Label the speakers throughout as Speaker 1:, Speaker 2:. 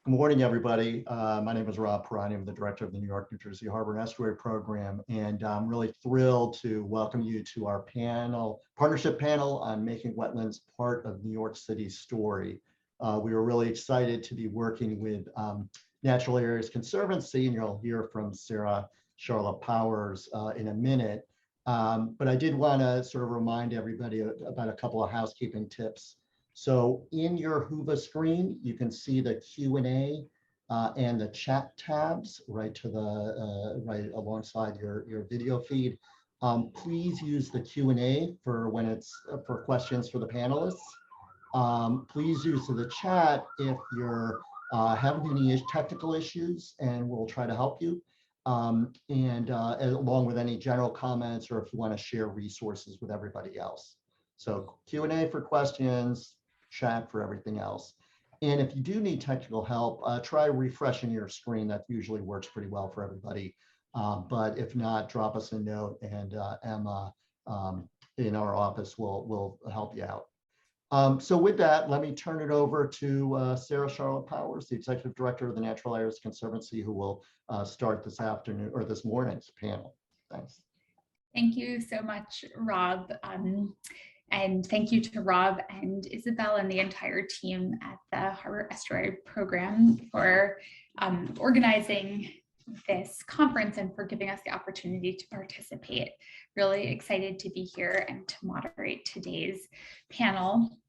Speaker 1: Good morning, everybody. My name is Rob Perani. I'm the director of the New York, New Jersey Harbor and Estuary Program, and I'm really thrilled to welcome you to our partnership panel on making wetlands part of New York City's story. We are really excited to be working with Natural Areas Conservancy, and you'll hear from Sarah Charlop Powers in a minute. But I did want to sort of remind everybody about a couple of housekeeping tips. So in your Whova screen, you can see the Q&A and the chat tabs right to the right alongside your video feed. Please use the Q&A for when it's for questions for the panelists. Please use the chat if you're having any technical issues, and we'll try to help you. Along with any general comments, or if you want to share resources with everybody else. So Q&A for questions, chat for everything else. And if you do need technical help, try refreshing your screen. That usually works pretty well for everybody. But if not, drop us a note, and Emma in our office will help you out. So with that, let me turn it over to Sarah Charlop Powers, the Executive Director of the Natural Areas Conservancy, who will start this afternoon or this morning's panel. Thanks.
Speaker 2: Thank you so much, Rob. And thank you to Rob and Isabel and the entire team at the Harbor Estuary Program for organizing this conference and for giving us the opportunity to participate. Really excited to be here and to moderate today's panel.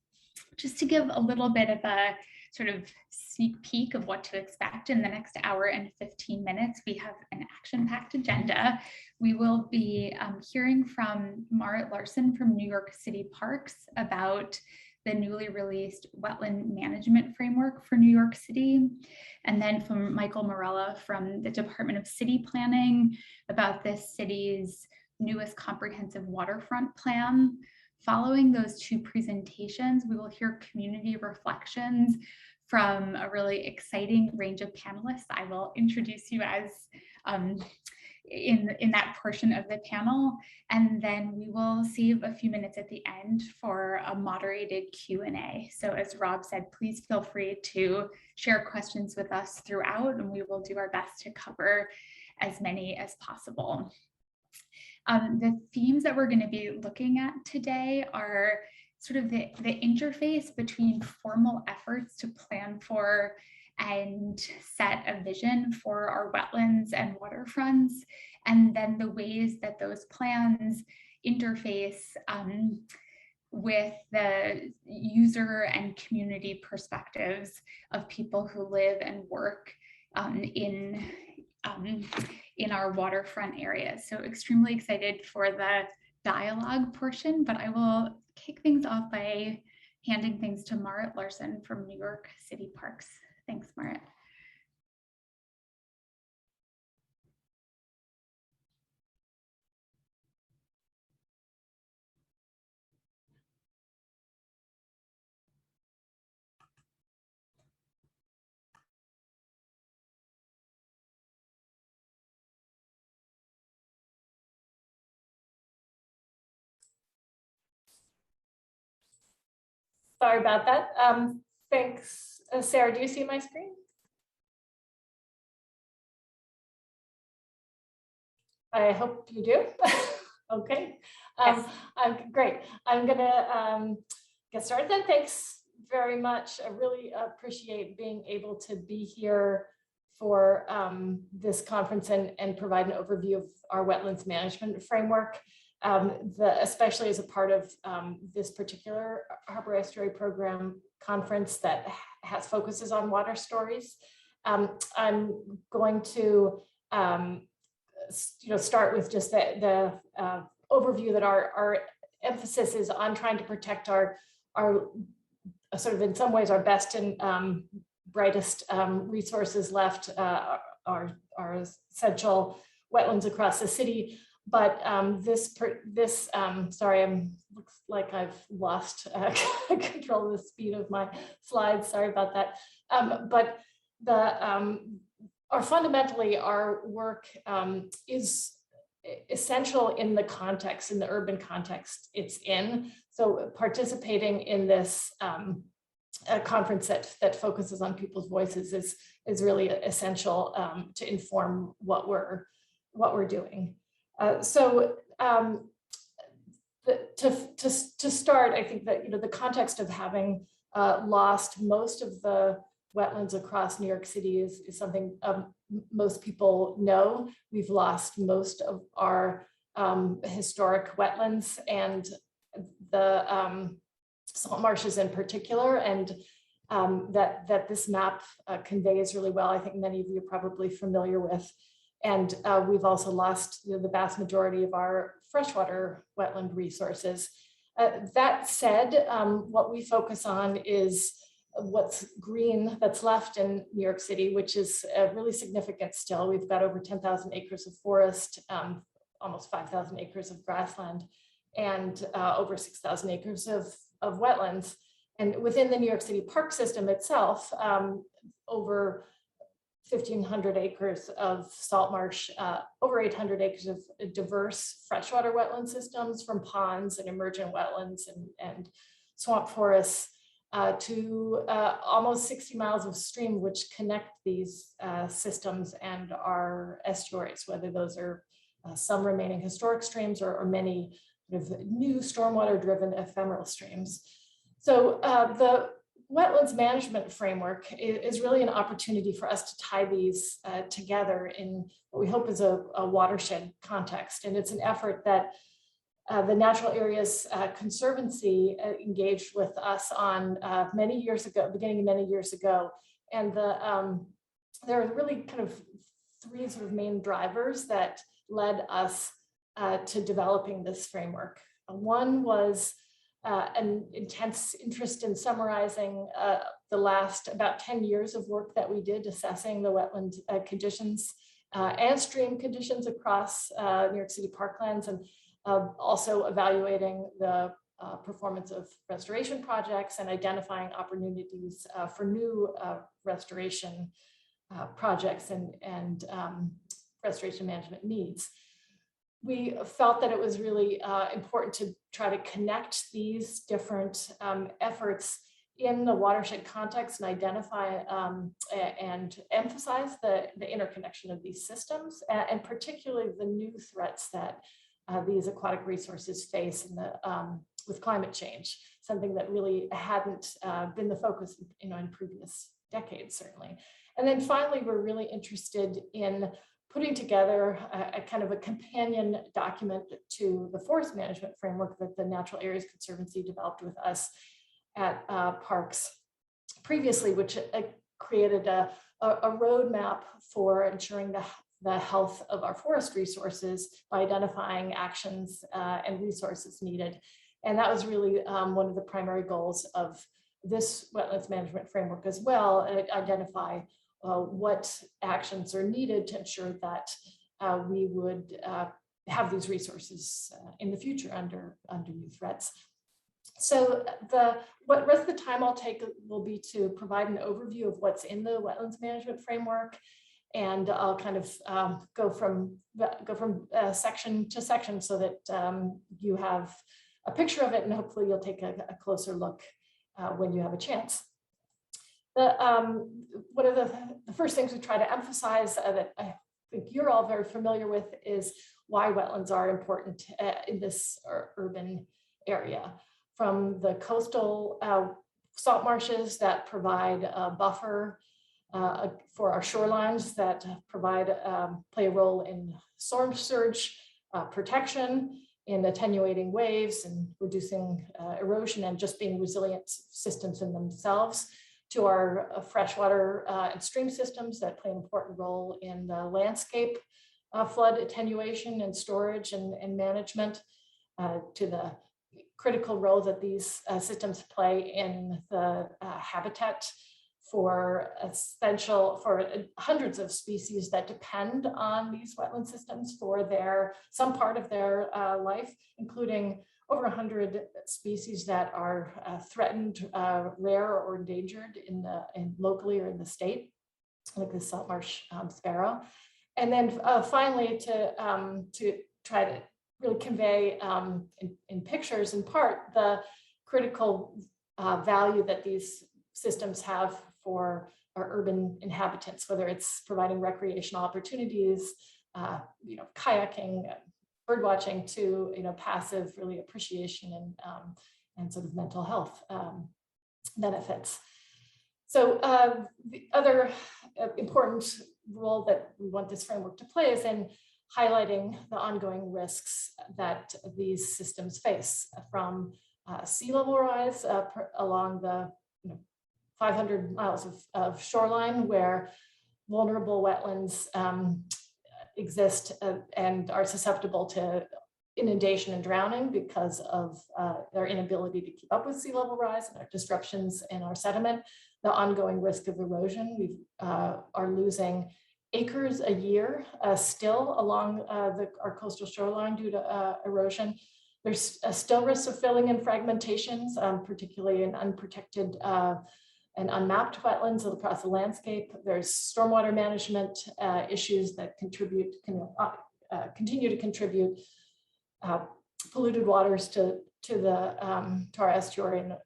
Speaker 2: Just to give a little bit of a sort of sneak peek of what to expect in the next hour and 15 minutes, we have an action-packed agenda. We will be hearing from Marit Larson from New York City Parks about the newly released wetland management framework for New York City. And then from Michael Marrella from the Department of City Planning about this city's newest comprehensive waterfront plan. Following those two presentations, we will hear community reflections from a really exciting range of panelists. I will introduce you as in that portion of the panel, and then we will save a few minutes at the end for a moderated Q&A. So as Rob said, please feel free to share questions with us throughout, and we will do our best to cover as many as possible. The themes that we're going to be looking at today are sort of the interface between formal efforts to plan for and set a vision for our wetlands and waterfronts, and then the ways that those plans interface with the user and community perspectives of people who live and work in our waterfront areas. So extremely excited for the dialogue portion, but I will kick things off by handing things to Marit Larson from New York City Parks. Thanks, Marit.
Speaker 3: Sorry about that. Thanks. Sarah, do you see my screen? I hope you do. Okay.
Speaker 2: Yes.
Speaker 3: Great. I'm gonna get started then. Thanks very much. I really appreciate being able to be here for this conference and provide an overview of our wetlands management framework. Especially as a part of this particular Harbor Estuary Program conference that focuses on water stories. I'm going to start with just the overview that our emphasis is on trying to protect our sort of in some ways our best and brightest resources left, our essential wetlands across the city. But sorry, looks like I've lost control of the speed of my slides. Sorry about that. But fundamentally, our work is essential in the context, in the urban context it's in. So participating in this a conference that focuses on people's voices is really essential to inform what we're doing. To start, I think that the context of having lost most of the wetlands across New York City is something most people know. We've lost most of our historic wetlands and the salt marshes in particular, and that this map conveys really well. I think many of you are probably familiar with. And we've also lost the vast majority of our freshwater wetland resources. That said, what we focus on is what's green that's left in New York City, which is really significant still. We've got over 10,000 acres of forest, almost 5,000 acres of grassland, and over 6,000 acres of wetlands. And within the New York City park system itself, over 1,500 acres of salt marsh, over 800 acres of diverse freshwater wetland systems, from ponds and emergent wetlands and swamp forests to almost 60 miles of stream which connect these systems and our estuaries, whether those are some remaining historic streams or many new stormwater driven ephemeral streams. So the wetlands management framework is really an opportunity for us to tie these together in what we hope is a watershed context. And it's an effort that the Natural Areas Conservancy engaged with us on many years ago, beginning many years ago. And there are really kind of three sort of main drivers that led us to developing this framework. One was an intense interest in summarizing the last about 10 years of work that we did assessing the wetland conditions and stream conditions across New York City parklands, and also evaluating the performance of restoration projects and identifying opportunities for new restoration projects and restoration management needs. We felt that it was really important to try to connect these different efforts in the watershed context and identify and emphasize the interconnection of these systems, and particularly the new threats that these aquatic resources face in with climate change, something that really hadn't been the focus in previous decades, certainly. And then finally, we're really interested in putting together a kind of a companion document to the forest management framework that the Natural Areas Conservancy developed with us at Parks previously, which created a roadmap for ensuring the health of our forest resources by identifying actions and resources needed. And that was really one of the primary goals of this wetlands management framework as well, identify what actions are needed to ensure that we would have these resources in the future under new threats. So what rest of the time I'll take will be to provide an overview of what's in the wetlands management framework, and I'll kind of go from section to section so that you have a picture of it, and hopefully you'll take a closer look when you have a chance. One of the first things we try to emphasize that I think you're all very familiar with is why wetlands are important in this urban area. From the coastal salt marshes that provide a buffer for our shorelines, that play a role in storm surge protection, in attenuating waves and reducing erosion and just being resilient systems in themselves, to our freshwater and stream systems that play an important role in the landscape flood attenuation and storage and management, to the critical role that these systems play in the habitat for hundreds of species that depend on these wetland systems for some part of their life, including over 100 species that are threatened, rare, or endangered locally or in the state, like the salt marsh sparrow. And then finally, to try to really convey in pictures, in part, the critical value that these systems have for our urban inhabitants, whether it's providing recreational opportunities, kayaking, bird watching, to passive really appreciation and sort of mental health benefits. So the other important role that we want this framework to play is in highlighting the ongoing risks that these systems face, from sea level rise along the 500 miles of shoreline, where vulnerable wetlands exist and are susceptible to inundation and drowning because of their inability to keep up with sea level rise and our disruptions in our sediment. The ongoing risk of erosion. We are losing acres a year still along our coastal shoreline due to erosion. There's still risks of filling and fragmentations, particularly in unprotected and unmapped wetlands across the landscape. There's stormwater management issues that continue to contribute polluted waters to our estuary and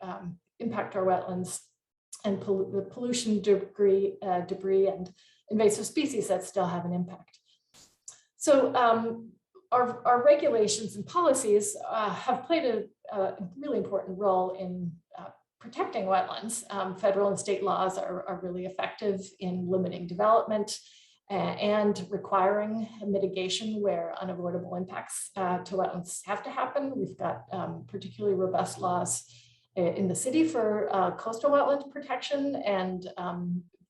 Speaker 3: impact our wetlands, and the pollution debris and invasive species that still have an impact. So our regulations and policies have played a really important role in protecting wetlands. Federal and state laws are really effective in limiting development and requiring mitigation where unavoidable impacts to wetlands have to happen. We've got particularly robust laws in the city for coastal wetland protection and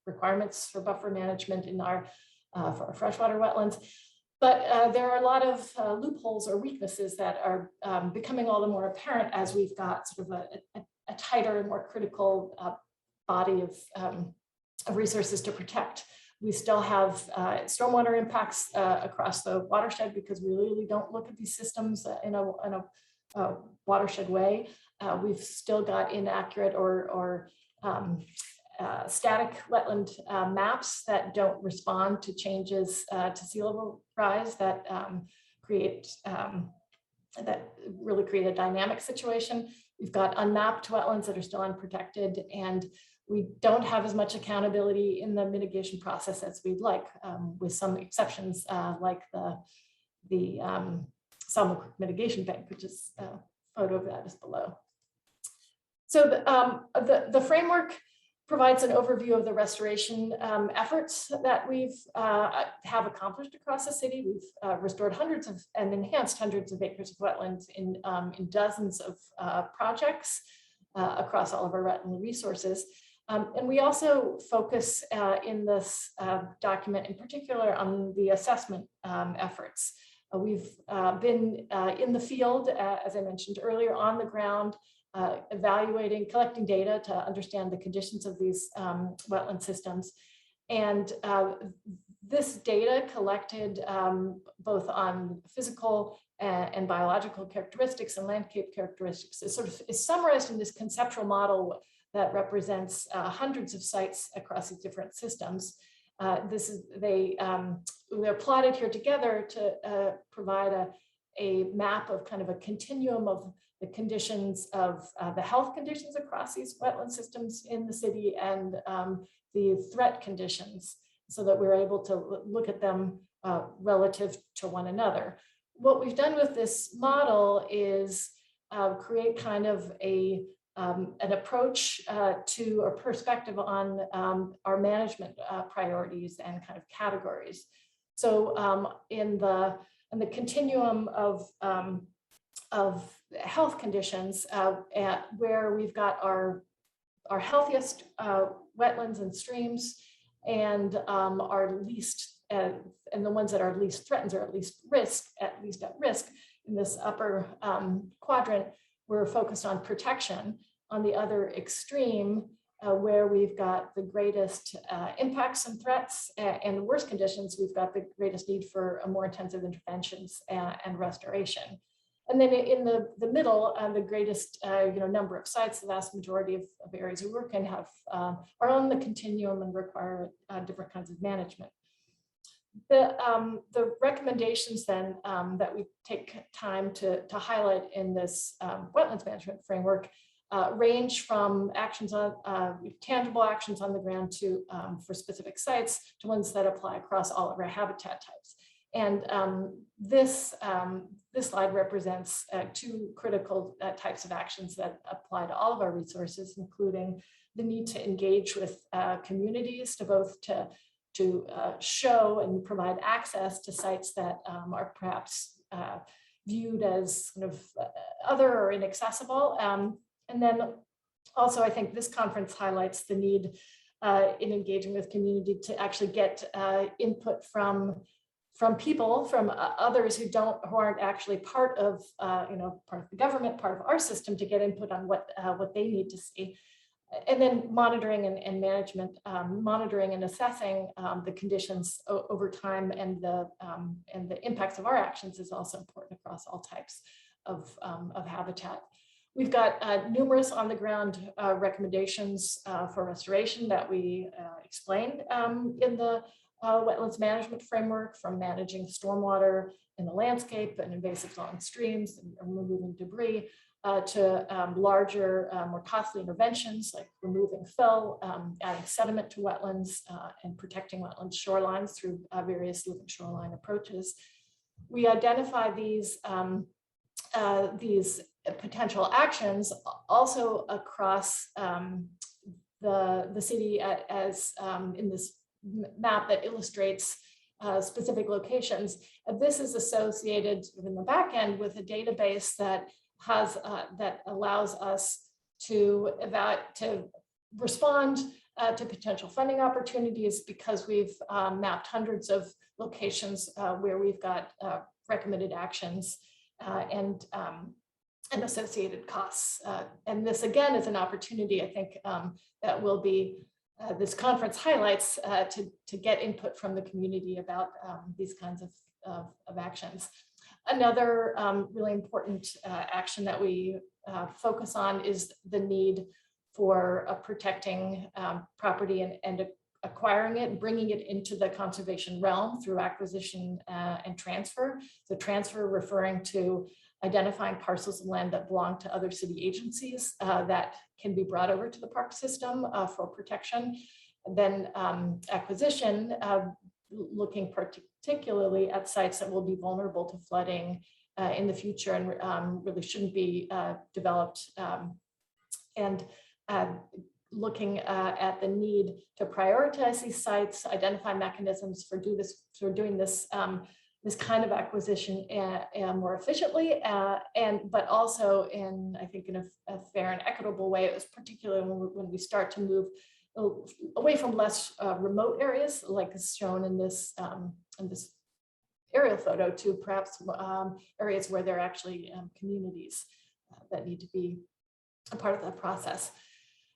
Speaker 3: requirements for buffer management in for our freshwater wetlands. But there are a lot of loopholes or weaknesses that are becoming all the more apparent as we've got sort of a tighter and more critical body of resources to protect. We still have stormwater impacts across the watershed because we really don't look at these systems in a watershed way. We've still got inaccurate or static wetland maps that don't respond to changes to sea level rise that really create a dynamic situation. We've got unmapped wetlands that are still unprotected, and we don't have as much accountability in the mitigation process as we'd like, with some exceptions like the Salmon Creek Mitigation Bank, which is a photo of that is below. So the framework provides an overview of the restoration efforts that we've have accomplished across the city. We've restored hundreds of and enhanced hundreds of acres of wetlands in dozens of projects across all of our wetland resources. And we also focus in this document in particular on the assessment efforts. We've been in the field, as I mentioned earlier, on the ground, evaluating, collecting data to understand the conditions of these wetland systems. And this data collected both on physical and biological characteristics and landscape characteristics is summarized in this conceptual model that represents hundreds of sites across these different systems. They're plotted here together to provide a map of kind of a continuum of the conditions of the health conditions across these wetland systems in the city and the threat conditions, so that we're able to look at them relative to one another. What we've done with this model is create kind of an approach to a perspective on our management priorities and kind of categories. So in the continuum of health conditions, where we've got our healthiest wetlands and streams, and our least and the ones that are least threatened or at least at risk in this upper quadrant, we're focused on protection. On the other extreme, where we've got the greatest impacts and threats and the worst conditions, we've got the greatest need for more intensive interventions and restoration. And then in the middle, the greatest number of sites, the vast majority of areas we work in are on the continuum and require different kinds of management. The recommendations then that we take time to highlight in this wetlands management framework range from actions on tangible actions on the ground to for specific sites to ones that apply across all of our habitat types. And this slide represents two critical types of actions that apply to all of our resources, including the need to engage with communities to both to show and provide access to sites that are perhaps viewed as kind of other or inaccessible. And then also, I think this conference highlights the need in engaging with community to actually get input from people, from others who aren't actually part of part of the government, part of our system, to get input on what they need to see. And then monitoring and management, monitoring and assessing the conditions over time and the impacts of our actions is also important across all types of habitat. We've got numerous on the ground recommendations for restoration that we explained in the wetlands management framework, from managing stormwater in the landscape and invasive long streams and removing debris to larger, more costly interventions like removing fill, adding sediment to wetlands, and protecting wetland shorelines through various living shoreline approaches. We identify these potential actions also across the city as in this map that illustrates specific locations. This is associated in the back end with a database that that allows us to respond to potential funding opportunities, because we've mapped hundreds of locations where we've got recommended actions and associated costs. And this again is an opportunity, I think, that will be this conference highlights to get input from the community about these kinds of actions. Another really important action that we focus on is the need for protecting property and acquiring it and bringing it into the conservation realm through acquisition and transfer. So transfer referring to identifying parcels of land that belong to other city agencies that can be brought over to the park system for protection. And then acquisition, looking particularly at sites that will be vulnerable to flooding in the future and really shouldn't be developed, and looking at the need to prioritize these sites, identify mechanisms for doing this this kind of acquisition more efficiently, but also in, I think, in a fair and equitable way. It was particularly when we start to move away from less remote areas, like is shown in this aerial photo, to perhaps areas where there are actually communities that need to be a part of that process.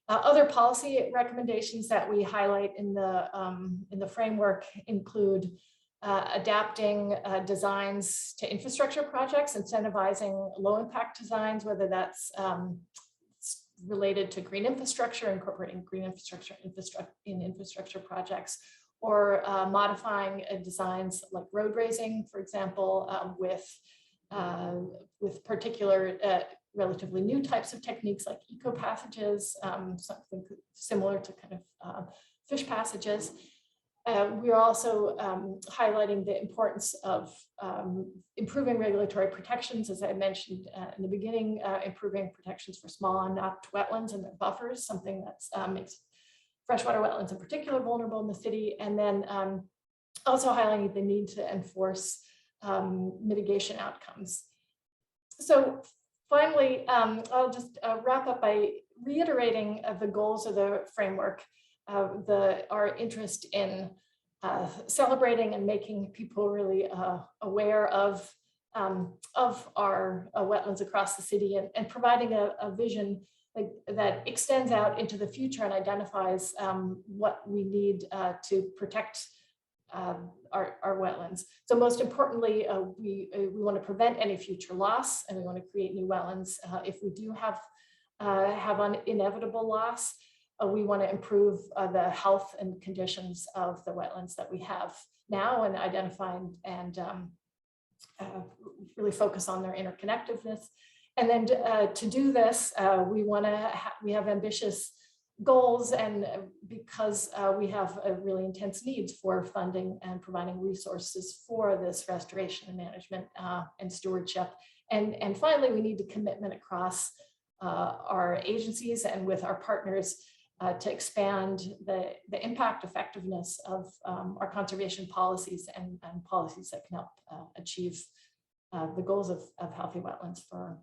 Speaker 3: Other policy recommendations that we highlight in the framework include adapting designs to infrastructure projects, incentivizing low impact designs, whether that's related to green infrastructure, incorporating green infrastructure in infrastructure projects, or modifying designs like road raising, for example, with particular relatively new types of techniques like eco passages, something similar to kind of fish passages. We're also highlighting the importance of improving regulatory protections, as I mentioned in the beginning, improving protections for small unmapped wetlands and their buffers, something that makes freshwater wetlands in particular vulnerable in the city, and then also highlighting the need to enforce mitigation outcomes. So finally, I'll just wrap up by reiterating the goals of the framework. Our interest in celebrating and making people really aware of our wetlands across the city, and providing a vision that extends out into the future and identifies what we need to protect our wetlands. So most importantly, we want to prevent any future loss, and we want to create new wetlands. If we do have an inevitable loss, we want to improve the health and conditions of the wetlands that we have now, and identify and really focus on their interconnectedness. And then to do this, we have ambitious goals, and because we have a really intense needs for funding and providing resources for this restoration and management and stewardship. And finally, we need a commitment across our agencies and with our partners to expand the impact effectiveness of our conservation policies and policies that can help achieve the goals of healthy wetlands for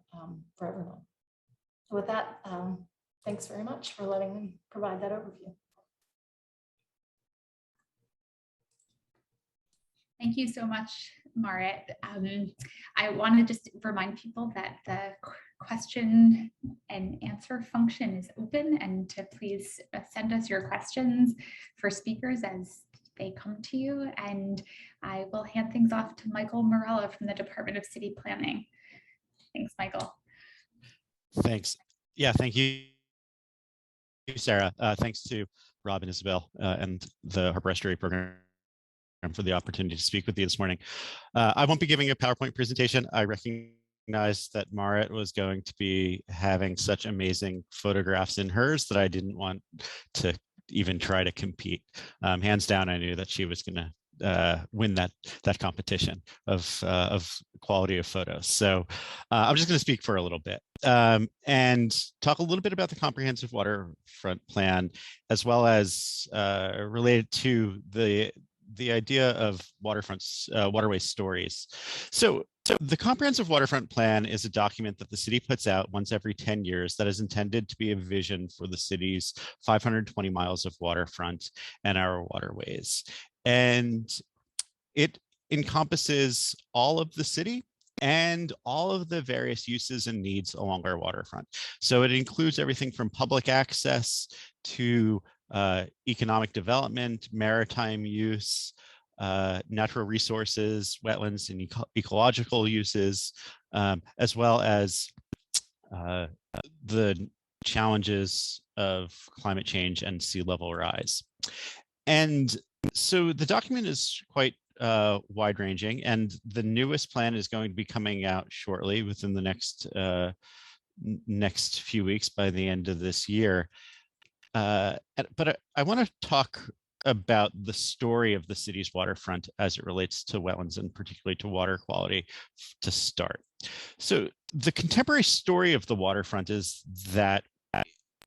Speaker 3: everyone. With that, thanks very much for letting me provide that overview.
Speaker 2: Thank you so much, Marit. I want to just remind people that the question and answer function is open, and to please send us your questions for speakers as they come to you. And I will hand things off to Michael Marrella from the Department of City Planning. Thanks, Michael.
Speaker 4: Thanks. Yeah, thank you, Sarah. Thanks to Rob and Isabel and the Harbor Estuary Program for the opportunity to speak with you this morning. I won't be giving a PowerPoint presentation. I recognized that Marit was going to be having such amazing photographs in hers that I didn't want to even try to compete. Hands down, I knew that she was going to win that competition of quality of photos. So I'm just going to speak for a little bit and talk a little bit about the comprehensive waterfront plan, as well as related to the idea of waterway stories. So the comprehensive waterfront plan is a document that the city puts out once every 10 years that is intended to be a vision for the city's 520 miles of waterfront and our waterways. And it encompasses all of the city and all of the various uses and needs along our waterfront. So it includes everything from public access to economic development, maritime use, natural resources, wetlands and ecological uses, as well as the challenges of climate change and sea level rise. And so the document is quite wide-ranging, and the newest plan is going to be coming out shortly within the next few weeks by the end of this year. But I want to talk about the story of the city's waterfront as it relates to wetlands and particularly to water quality to start. So the contemporary story of the waterfront is that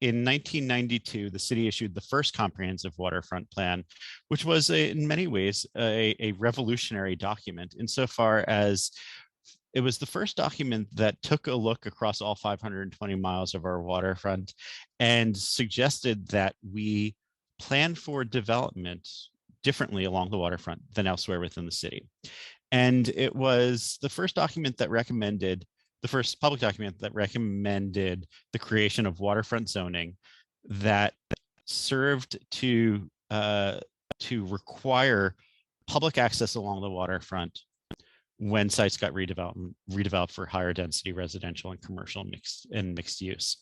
Speaker 4: in 1992, the city issued the first comprehensive waterfront plan, which was in many ways a revolutionary document insofar as it was the first document that took a look across all 520 miles of our waterfront and suggested that we plan for development differently along the waterfront than elsewhere within the city. And it was the first document that recommended, the first public document that recommended the creation of waterfront zoning that served to require public access along the waterfront when sites got redeveloped for higher density residential and commercial mixed use.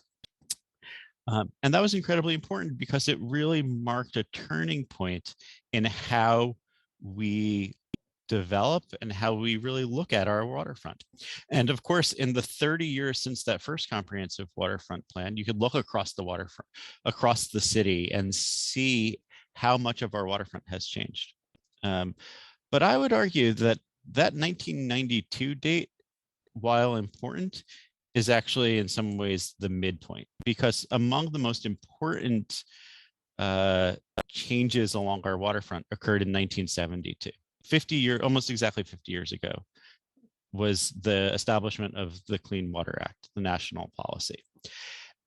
Speaker 4: And that was incredibly important because it really marked a turning point in how we develop and how we really look at our waterfront. And of course, in the 30 years since that first comprehensive waterfront plan, you could look across the waterfront, across the city, and see how much of our waterfront has changed. But I would argue that that 1992 date, while important, is actually in some ways the midpoint, because among the most important changes along our waterfront occurred in 1972. Almost exactly 50 years ago, was the establishment of the Clean Water Act, the national policy.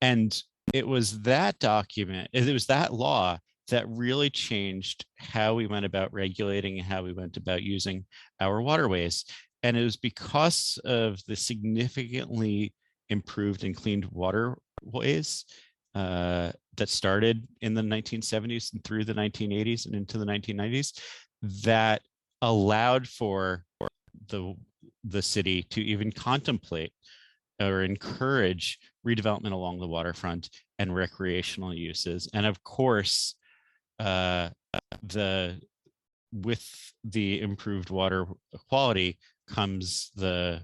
Speaker 4: And it was that document, it was that law that really changed how we went about regulating and how we went about using our waterways. And it was because of the significantly improved and cleaned waterways that started in the 1970s and through the 1980s and into the 1990s that allowed for the city to even contemplate or encourage redevelopment along the waterfront and recreational uses. And of course, with the improved water quality comes the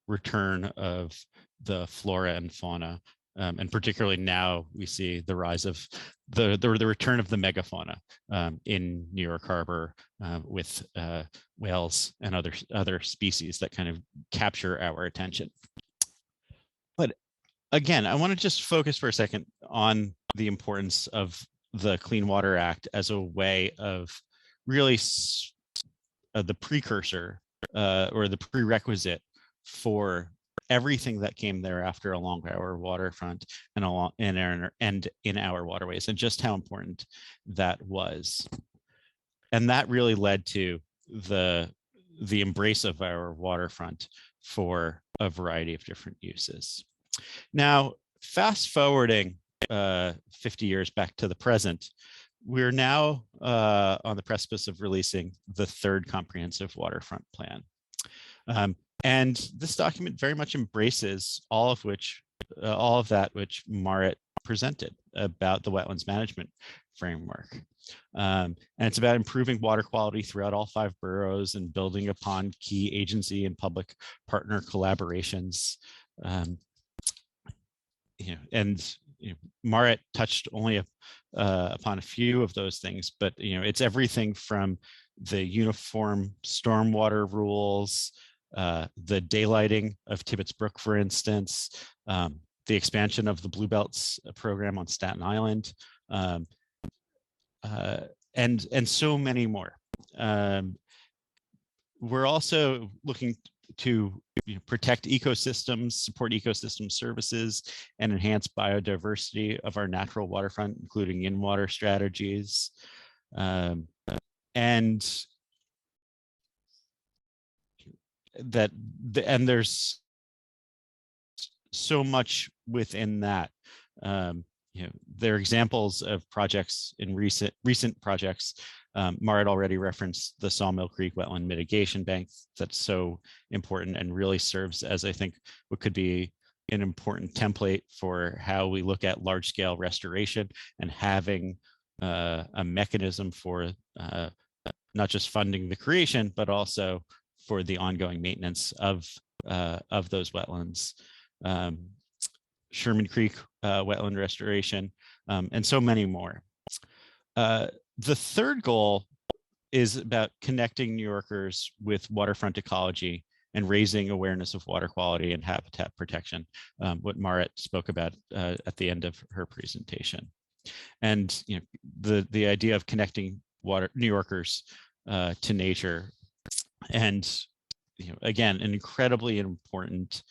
Speaker 4: return of the flora and fauna. And particularly now we see the rise of the return of the megafauna in New York Harbor with whales and other species that kind of capture our attention. But again, I want to just focus for a second on the importance of the Clean Water Act as a way of really the precursor or the prerequisite for everything that came thereafter along our waterfront and in our waterways, and just how important that was. And that really led to the embrace of our waterfront for a variety of different uses. Now, fast forwarding 50 years back to the present, we're now on the precipice of releasing the third comprehensive waterfront plan. And this document very much embraces all of that which Marit presented about the wetlands management framework. And it's about improving water quality throughout all 5 boroughs and building upon key agency and public partner collaborations. Marit touched only upon a few of those things, but it's everything from the uniform stormwater rules, the daylighting of Tibbetts Brook, for instance, the expansion of the Blue Belts program on Staten Island, and so many more. We're also looking to protect ecosystems, support ecosystem services, and enhance biodiversity of our natural waterfront, including in-water strategies. And there's so much within that. There are examples of projects in recent projects. Marit already referenced the Sawmill Creek Wetland Mitigation Bank. That's so important and really serves as, I think, what could be an important template for how we look at large-scale restoration and having a mechanism for not just funding the creation, but also for the ongoing maintenance of those wetlands. Sherman Creek wetland restoration, and so many more. The third goal is about connecting New Yorkers with waterfront ecology and raising awareness of water quality and habitat protection, what Marit spoke about at the end of her presentation. And the idea of connecting New Yorkers to nature, and again, an incredibly important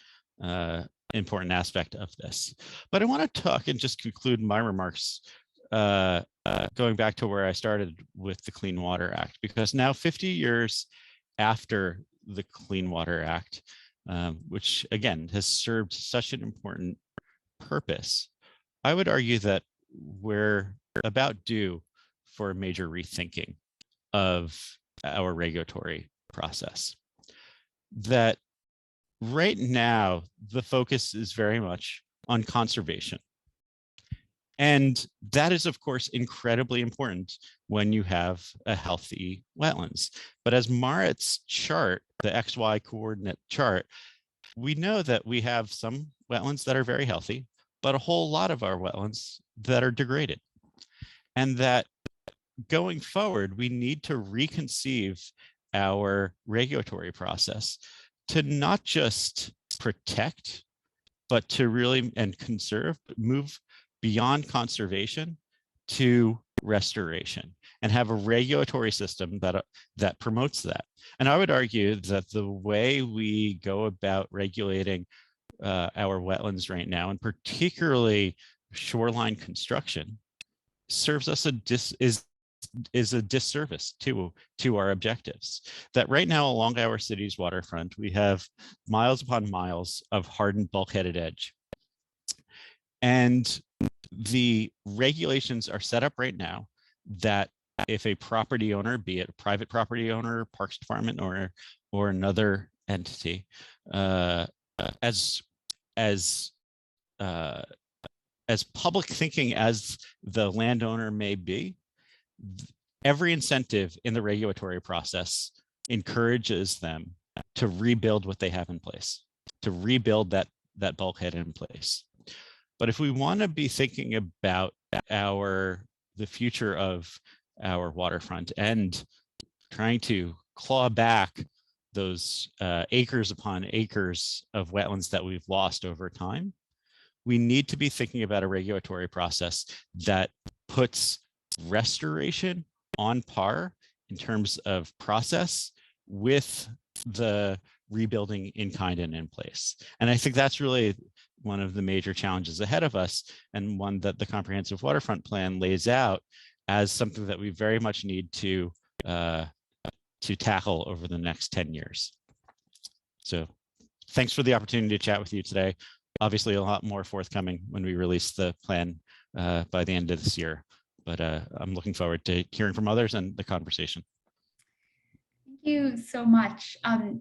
Speaker 4: aspect of this. But I want to talk and just conclude my remarks going back to where I started with the Clean Water Act, because now 50 years after the Clean Water Act, which again has served such an important purpose, I would argue that we're about due for a major rethinking of our regulatory process. That right now, the focus is very much on conservation. And that is, of course, incredibly important when you have a healthy wetlands. But as Marit's chart, the XY coordinate chart, we know that we have some wetlands that are very healthy, but a whole lot of our wetlands that are degraded. And that going forward, we need to reconceive our regulatory process to not just protect, but to really conserve, but move beyond conservation to restoration, and have a regulatory system that promotes that. And I would argue that the way we go about regulating our wetlands right now, and particularly shoreline construction, serves us is a disservice to our objectives. That right now along our city's waterfront, we have miles upon miles of hardened bulkheaded edge. And the regulations are set up right now that if a property owner, be it a private property owner, Parks Department, or another entity, as public thinking as the landowner may be, every incentive in the regulatory process encourages them to rebuild what they have in place, rebuild that bulkhead in place. But if we want to be thinking about the future of our waterfront and trying to claw back those acres upon acres of wetlands that we've lost over time, we need to be thinking about a regulatory process that puts restoration on par in terms of process with the rebuilding in kind and in place. And I think that's really one of the major challenges ahead of us, and one that the comprehensive waterfront plan lays out as something that we very much need to tackle over the next 10 years. So thanks for the opportunity to chat with you today. Obviously a lot more forthcoming when we release the plan by the end of this year, but I'm looking forward to hearing from others and the conversation.
Speaker 2: Thank you so much.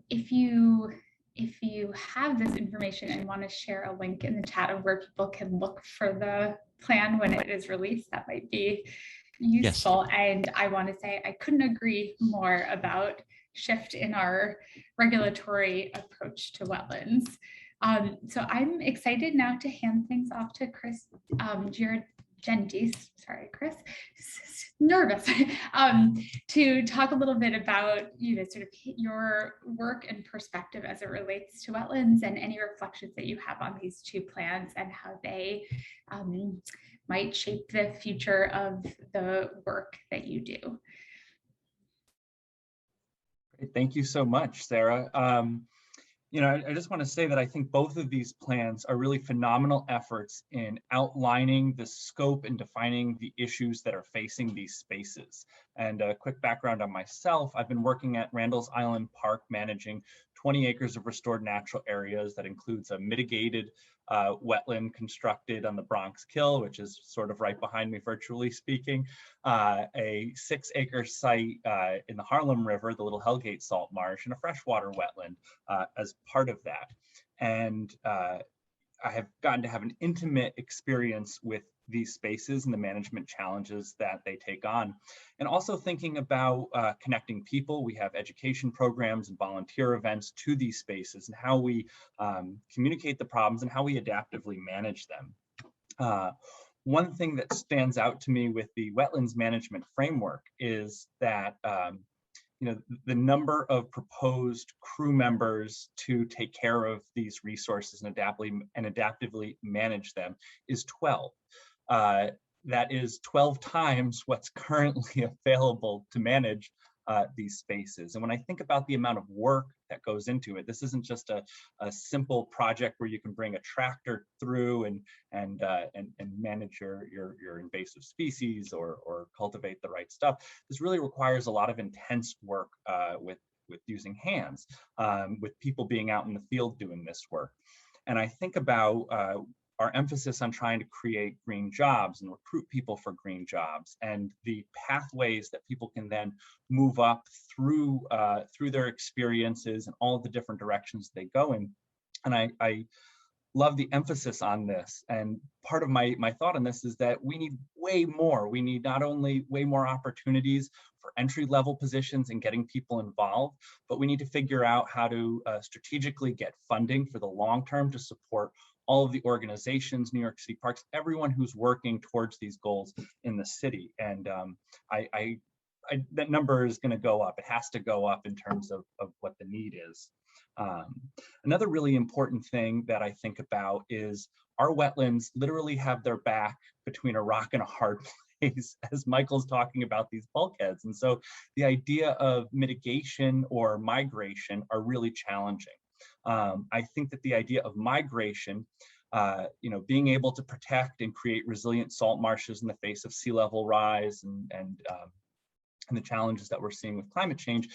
Speaker 2: If you have this information and want to share a link in the chat of where people can look for the plan when it is released, that might be useful. Yes. And I want to say I couldn't agree more about shift in our regulatory approach to wetlands. So I'm excited now to hand things off to Chris Girgenti, sorry, Chris, nervous, to talk a little bit about, sort of your work and perspective as it relates to wetlands, and any reflections that you have on these two plans and how they might shape the future of the work that you do.
Speaker 5: Thank you so much, Sarah. I just want to say that I think both of these plans are really phenomenal efforts in outlining the scope and defining the issues that are facing these spaces. And a quick background on myself, I've been working at Randall's Island Park, managing 20 acres of restored natural areas. That includes a mitigated wetland constructed on the Bronx Kill, which is sort of right behind me, virtually speaking, a 6-acre site in the Harlem River, the Little Hellgate Salt Marsh, and a freshwater wetland as part of that. And I have gotten to have an intimate experience with these spaces and the management challenges that they take on. And also thinking about connecting people. We have education programs and volunteer events to these spaces, and how we communicate the problems and how we adaptively manage them. One thing that stands out to me with the wetlands management framework is that the number of proposed crew members to take care of these resources and adaptively manage them is 12. That is 12 times what's currently available to manage these spaces. And when I think about the amount of work that goes into it, this isn't just a simple project where you can bring a tractor through and manage your invasive species or cultivate the right stuff. This really requires a lot of intense work with using hands, with people being out in the field doing this work. And I think about our emphasis on trying to create green jobs and recruit people for green jobs, and the pathways that people can then move up through their experiences and all of the different directions they go in. And I love the emphasis on this. And part of my thought on this is that we need way more. We need not only way more opportunities for entry-level positions and getting people involved, but we need to figure out how to strategically get funding for the long term to support all of the organizations, New York City Parks, everyone who's working towards these goals in the city. And that number is going to go up. It has to go up in terms of what the need is. Another really important thing that I think about is our wetlands literally have their back between a rock and a hard place, as Michael's talking about these bulkheads. And so the idea of mitigation or migration are really challenging. I think that the idea of migration, being able to protect and create resilient salt marshes in the face of sea level rise and the challenges that we're seeing with climate change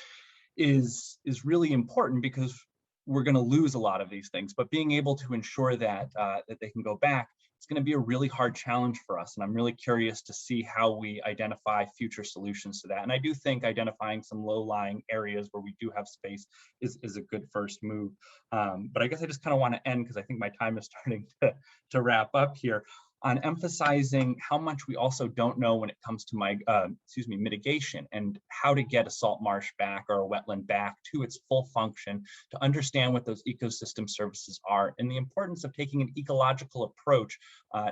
Speaker 5: is really important, because we're going to lose a lot of these things. But being able to ensure that that they can go back, it's going to be a really hard challenge for us. And I'm really curious to see how we identify future solutions to that. And I do think identifying some low-lying areas where we do have space is a good first move. But I guess I just kind of want to end, because I think my time is starting to wrap up here, on emphasizing how much we also don't know when it comes to mitigation and how to get a salt marsh back or a wetland back to its full function, to understand what those ecosystem services are, and the importance of taking an ecological approach,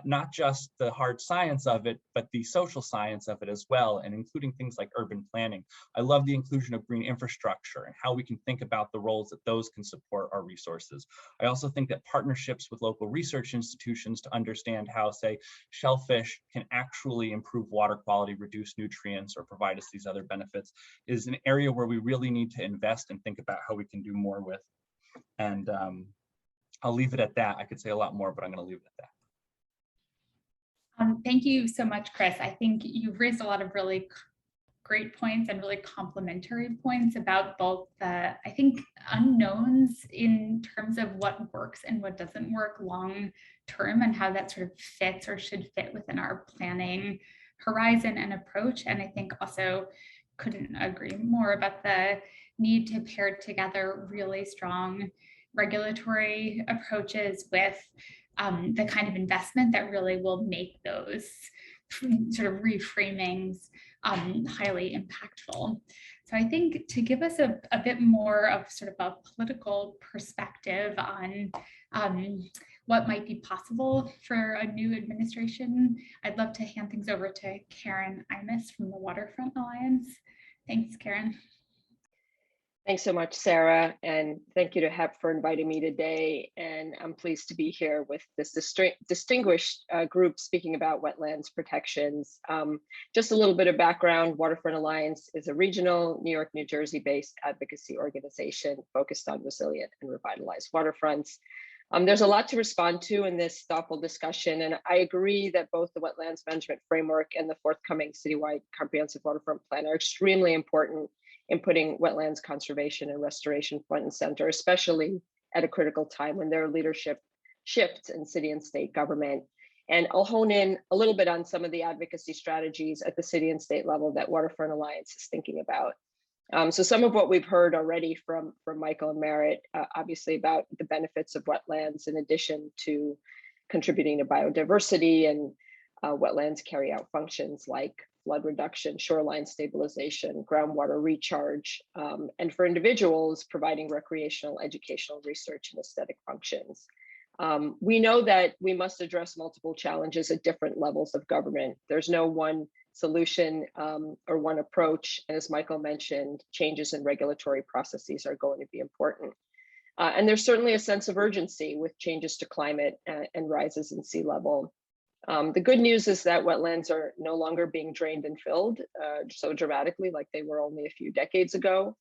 Speaker 5: not just the hard science of it, but the social science of it as well, and including things like urban planning. I love the inclusion of green infrastructure and how we can think about the roles that those can support our resources. I also think that partnerships with local research institutions to understand how, say, shellfish can actually improve water quality, reduce nutrients, or provide us these other benefits is an area where we really need to invest and think about how we can do more with. And I'll leave it at that. I could say a lot more, but I'm going to leave it at that.
Speaker 2: Thank you so much, Chris. I think you've raised a lot of really great points and really complementary points about both the, I think, unknowns in terms of what works and what doesn't work long term, and how that sort of fits or should fit within our planning horizon and approach. And I think also couldn't agree more about the need to pair together really strong regulatory approaches with the kind of investment that really will make those sort of reframings highly impactful. So I think to give us a bit more of sort of a political perspective on what might be possible for a new administration, I'd love to hand things over to Karen Imas from the Waterfront Alliance. Thanks, Karen.
Speaker 6: Thanks so much, Sarah, and thank you to HEP for inviting me today. And I'm pleased to be here with this distinguished group speaking about wetlands protections. Just a little bit of background: Waterfront Alliance is a regional New York, New Jersey-based advocacy organization focused on resilient and revitalized waterfronts. There's a lot to respond to in this thoughtful discussion, and I agree that both the Wetlands Management Framework and the forthcoming citywide comprehensive waterfront plan are extremely important in putting wetlands conservation and restoration front and center, especially at a critical time when there are leadership shifts in city and state government. And I'll hone in a little bit on some of the advocacy strategies at the city and state level that Waterfront Alliance is thinking about. So some of what we've heard already from Michael and Marit, obviously about the benefits of wetlands in addition to contributing to biodiversity, and wetlands carry out functions like flood reduction, shoreline stabilization, groundwater recharge, and for individuals, providing recreational, educational, research, and aesthetic functions. We know that we must address multiple challenges at different levels of government. There's no one solution or one approach. And as Michael mentioned, changes in regulatory processes are going to be important. And there's certainly a sense of urgency with changes to climate and rises in sea level. The good news is that wetlands are no longer being drained and filled so dramatically like they were only a few decades ago.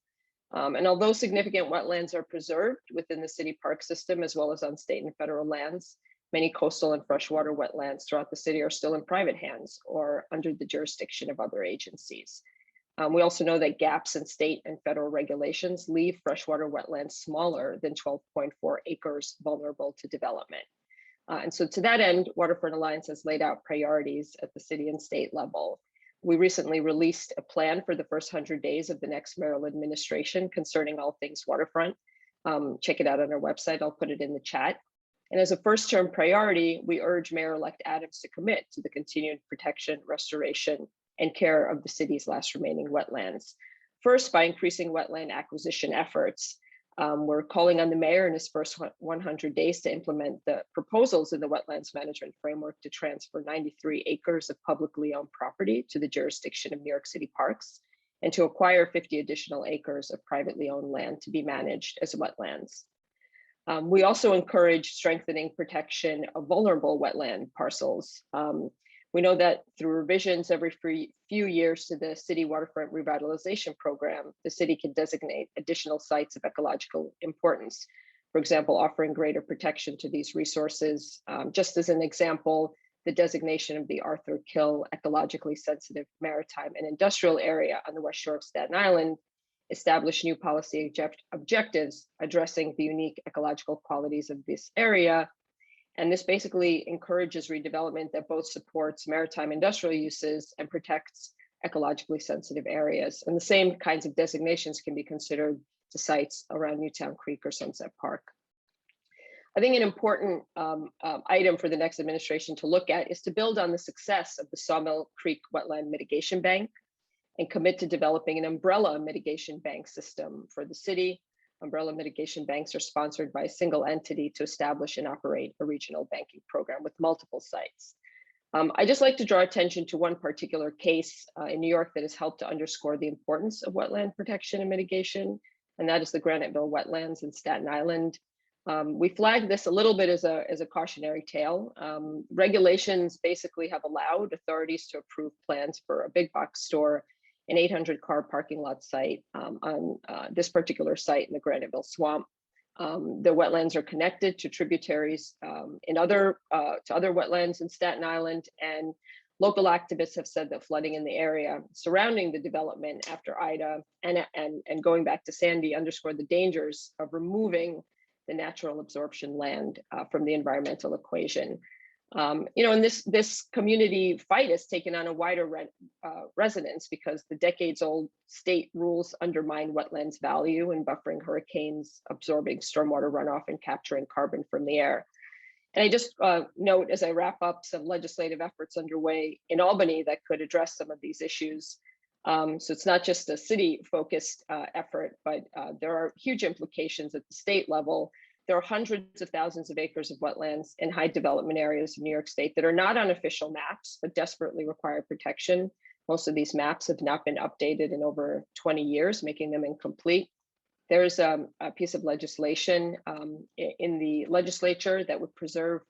Speaker 6: And although significant wetlands are preserved within the city park system, as well as on state and federal lands, many coastal and freshwater wetlands throughout the city are still in private hands or under the jurisdiction of other agencies. We also know that gaps in state and federal regulations leave freshwater wetlands smaller than 12.4 acres vulnerable to development. And so to that end, Waterfront Alliance has laid out priorities at the city and state level. We recently released a plan for the first 100 days of the next mayoral administration concerning all things waterfront. Check it out on our website. I'll put it in the chat. And as a first term priority, we urge Mayor-elect Adams to commit to the continued protection, restoration, and care of the city's last remaining wetlands. First, by increasing wetland acquisition efforts. We're calling on the mayor in his first 100 days to implement the proposals in the Wetlands Management Framework to transfer 93 acres of publicly owned property to the jurisdiction of New York City Parks, and to acquire 50 additional acres of privately owned land to be managed as wetlands. We also encourage strengthening protection of vulnerable wetland parcels. We know that through revisions every few years to the City Waterfront Revitalization Program, the city can designate additional sites of ecological importance. For example, offering greater protection to these resources. Just as an example, the designation of the Arthur Kill ecologically sensitive maritime and industrial area on the west shore of Staten Island established new policy objectives addressing the unique ecological qualities of this area. And this basically encourages redevelopment that both supports maritime industrial uses and protects ecologically sensitive areas. And the same kinds of designations can be considered to sites around Newtown Creek or Sunset Park. I think an important item for the next administration to look at is to build on the success of the Sawmill Creek Wetland Mitigation Bank and commit to developing an umbrella mitigation bank system for the city. Umbrella mitigation banks are sponsored by a single entity to establish and operate a regional banking program with multiple sites. I just like to draw attention to one particular case in New York that has helped to underscore the importance of wetland protection and mitigation, and that is the Graniteville wetlands in Staten Island. We flagged this a little bit as a cautionary tale. Regulations basically have allowed authorities to approve plans for a big box store, an 800-car parking lot site on this particular site in the Graniteville swamp. The wetlands are connected to tributaries to other wetlands in Staten Island, and local activists have said that flooding in the area surrounding the development after Ida and going back to Sandy underscored the dangers of removing the natural absorption land from the environmental equation. And this community fight has taken on a wider resonance because the decades-old state rules undermine wetlands' value in buffering hurricanes, absorbing stormwater runoff, and capturing carbon from the air. And I just note as I wrap up some legislative efforts underway in Albany that could address some of these issues. So it's not just a city-focused effort, but there are huge implications at the state level. There are hundreds of thousands of acres of wetlands in high development areas of New York State that are not on official maps, but desperately require protection. Most of these maps have not been updated in over 20 years, making them incomplete. There's a piece of legislation in the legislature that would preserve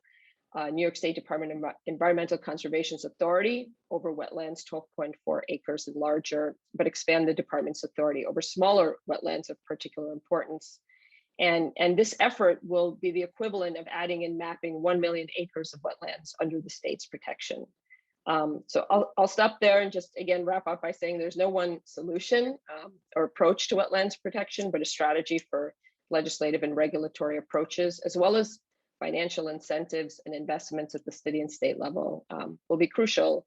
Speaker 6: New York State Department of Environmental Conservation's authority over wetlands 12.4 acres and larger, but expand the department's authority over smaller wetlands of particular importance. And this effort will be the equivalent of adding and mapping 1 million acres of wetlands under the state's protection. So I'll stop there and just again wrap up by saying there's no one solution or approach to wetlands protection, but a strategy for legislative and regulatory approaches, as well as financial incentives and investments at the city and state level will be crucial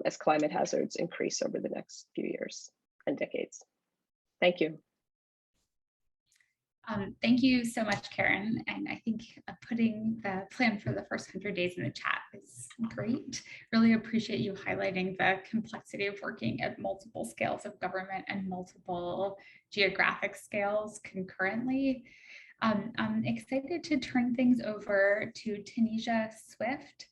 Speaker 6: as climate hazards increase over the next few years and decades. Thank you.
Speaker 2: Thank you so much, Karen. And I think putting the plan for the first 100 days in the chat is great. Really appreciate you highlighting the complexity of working at multiple scales of government and multiple geographic scales concurrently. I'm excited to turn things over to Tanasia Swift,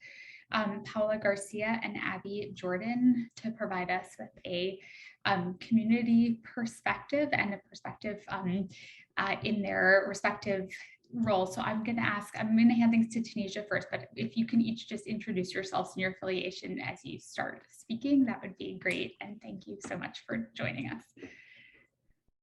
Speaker 2: Paola Garcia, and Abby Jordan to provide us with a community perspective and a perspective in their respective roles. So I'm going to hand things to Tanasia first, but if you can each just introduce yourselves and your affiliation as you start speaking, that would be great. And thank you so much for joining us.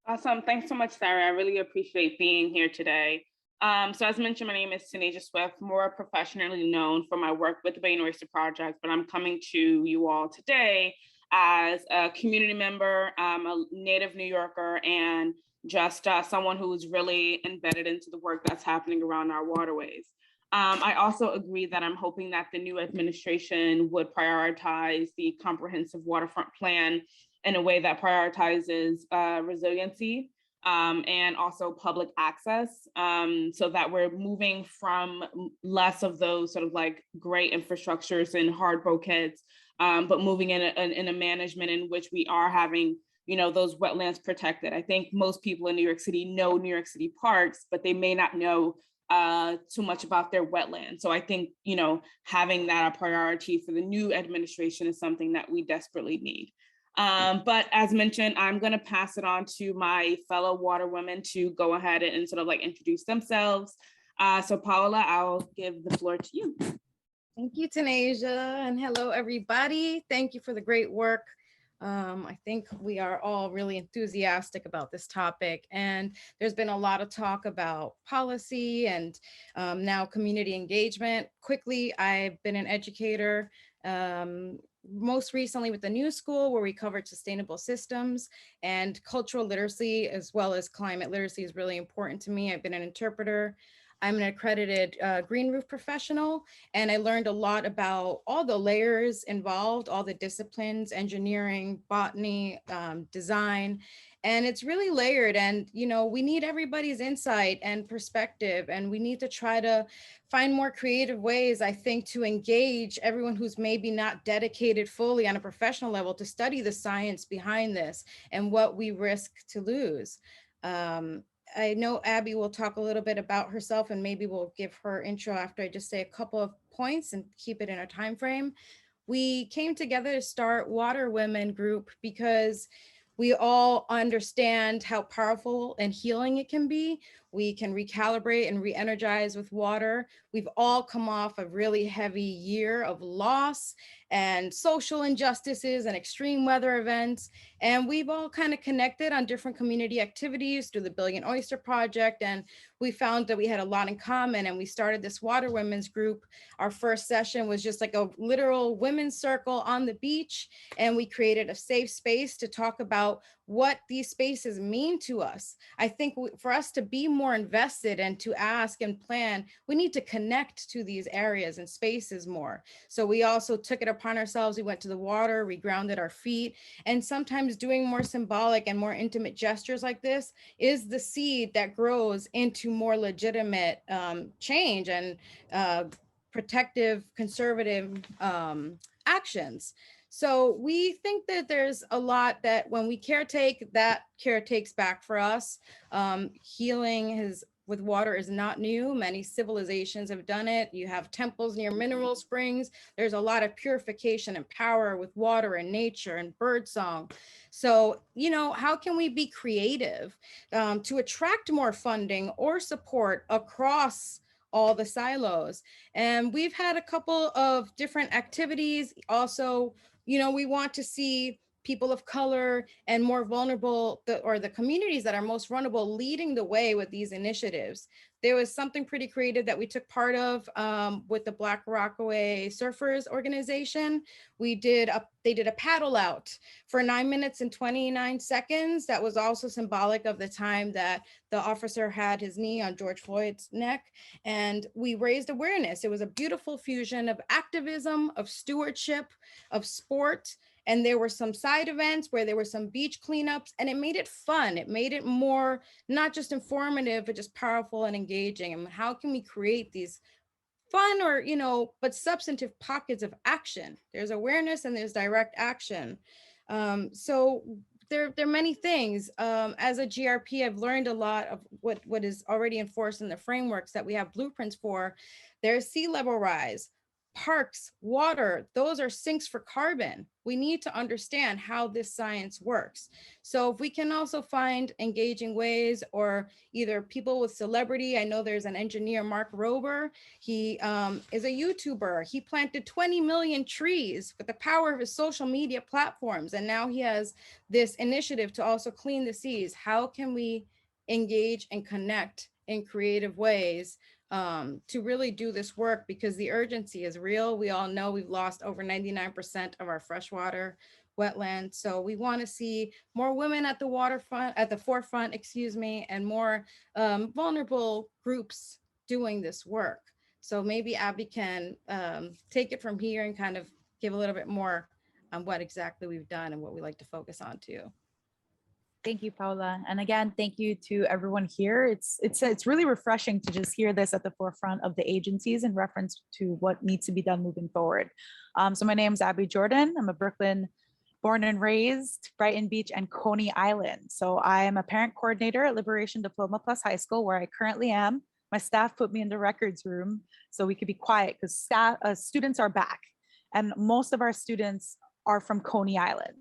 Speaker 7: Awesome. Thanks so much, Sarah. I really appreciate being here today. So as mentioned, my name is Tanasia Swift, more professionally known for my work with the Bay and Oyster Project, but I'm coming to you all today as a community member, a native New Yorker, and just someone who's really embedded into the work that's happening around our waterways. I also agree that I'm hoping that the new administration would prioritize the comprehensive waterfront plan in a way that prioritizes resiliency and also public access, so that we're moving from less of those sort of like great infrastructures and hard bulkheads, but moving in a management in which we are having those wetlands protected. I think most people in New York City know New York City parks, but they may not know too much about their wetlands. So I think, having that a priority for the new administration is something that we desperately need. But as mentioned, I'm going to pass it on to my fellow water women to go ahead and sort of like introduce themselves. So Paola, I'll give the floor to you.
Speaker 8: Thank you, Tanasia, and hello, everybody. Thank you for the great work. I think we are all really enthusiastic about this topic, and there's been a lot of talk about policy and now community engagement. Quickly, I've been an educator, most recently with the New School, where we covered sustainable systems, and cultural literacy as well as climate literacy is really important to me. I've been an interpreter. I'm an accredited green roof professional, and I learned a lot about all the layers involved, all the disciplines, engineering, botany, design, and it's really layered. And, you know, we need everybody's insight and perspective, and we need to try to find more creative ways, I think, to engage everyone who's maybe not dedicated fully on a professional level to study the science behind this and what we risk to lose. I know Abby will talk a little bit about herself, and maybe we'll give her intro after I just say a couple of points and keep it in a time frame. We came together to start Water Women group because we all understand how powerful and healing it can be. We can recalibrate and re-energize with water. We've all come off a really heavy year of loss and social injustices and extreme weather events. And we've all kind of connected on different community activities through the Billion Oyster Project. And we found that we had a lot in common, and we started this Water Women's group. Our first session was just like a literal women's circle on the beach. And we created a safe space to talk about what these spaces mean to us. I think for us to be more invested and to ask and plan, we need to connect to these areas and spaces more. So we also took it upon ourselves. We went to the water, we grounded our feet, and sometimes doing more symbolic and more intimate gestures like this is the seed that grows into more legitimate change and protective, conservative actions. So we think that there's a lot that when we caretake, that care takes back for us. Healing with water is not new. Many civilizations have done it. You have temples near mineral springs. There's a lot of purification and power with water and nature and birdsong. So, you know, how can we be creative to attract more funding or support across all the silos? And we've had a couple of different activities. Also, you know, we want to see people of color and more vulnerable, or the communities that are most vulnerable, leading the way with these initiatives. There was something pretty creative that we took part of with the Black Rockaway Surfers organization. They did a paddle out for 9 minutes and 29 seconds. That was also symbolic of the time that the officer had his knee on George Floyd's neck. And we raised awareness. It was a beautiful fusion of activism, of stewardship, of sport. And there were some side events where there were some beach cleanups, and it made it fun. It made it more, not just informative, but just powerful and engaging. And how can we create these fun or, you know, but substantive pockets of action? There's awareness and there's direct action. So there are many things. As a GRP, I've learned a lot of what is already enforced in the frameworks that we have blueprints for. There's sea level rise, parks, water, those are sinks for carbon. We need to understand how this science works. So if we can also find engaging ways, or either people with celebrity. I know there's an engineer, Mark Rober. He is a YouTuber. He planted 20 million trees with the power of his social media platforms. And now he has this initiative to also clean the seas. How can we engage and connect in creative ways to really do this work, because the urgency is real. We all know we've lost over 99% of our freshwater wetlands. So we want to see more women at the waterfront, at the forefront, excuse me, and more vulnerable groups doing this work. So maybe Abby can take it from here and kind of give a little bit more on what exactly we've done and what we like to focus on too.
Speaker 9: Thank you, Paola. And again, thank you to everyone here. It's really refreshing to just hear this at the forefront of the agencies in reference to what needs to be done moving forward. So my name is Abby Jordan. I'm a Brooklyn born and raised, Brighton Beach and Coney Island. So I am a parent coordinator at Liberation Diploma Plus High School, where I currently am. My staff put me in the records room so we could be quiet, because students are back. And most of our students are from Coney Island.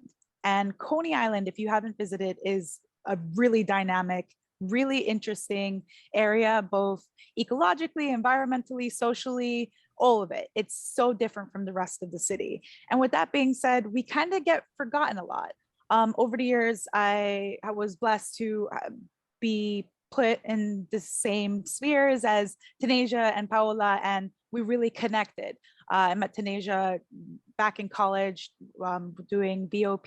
Speaker 9: And Coney Island, if you haven't visited, is a really dynamic, really interesting area, both ecologically, environmentally, socially, all of it. It's so different from the rest of the city. And with that being said, we kind of get forgotten a lot. Over the years, I was blessed to be put in the same spheres as Tanasia and Paola, and we really connected. I met Tanasia back in college doing BOP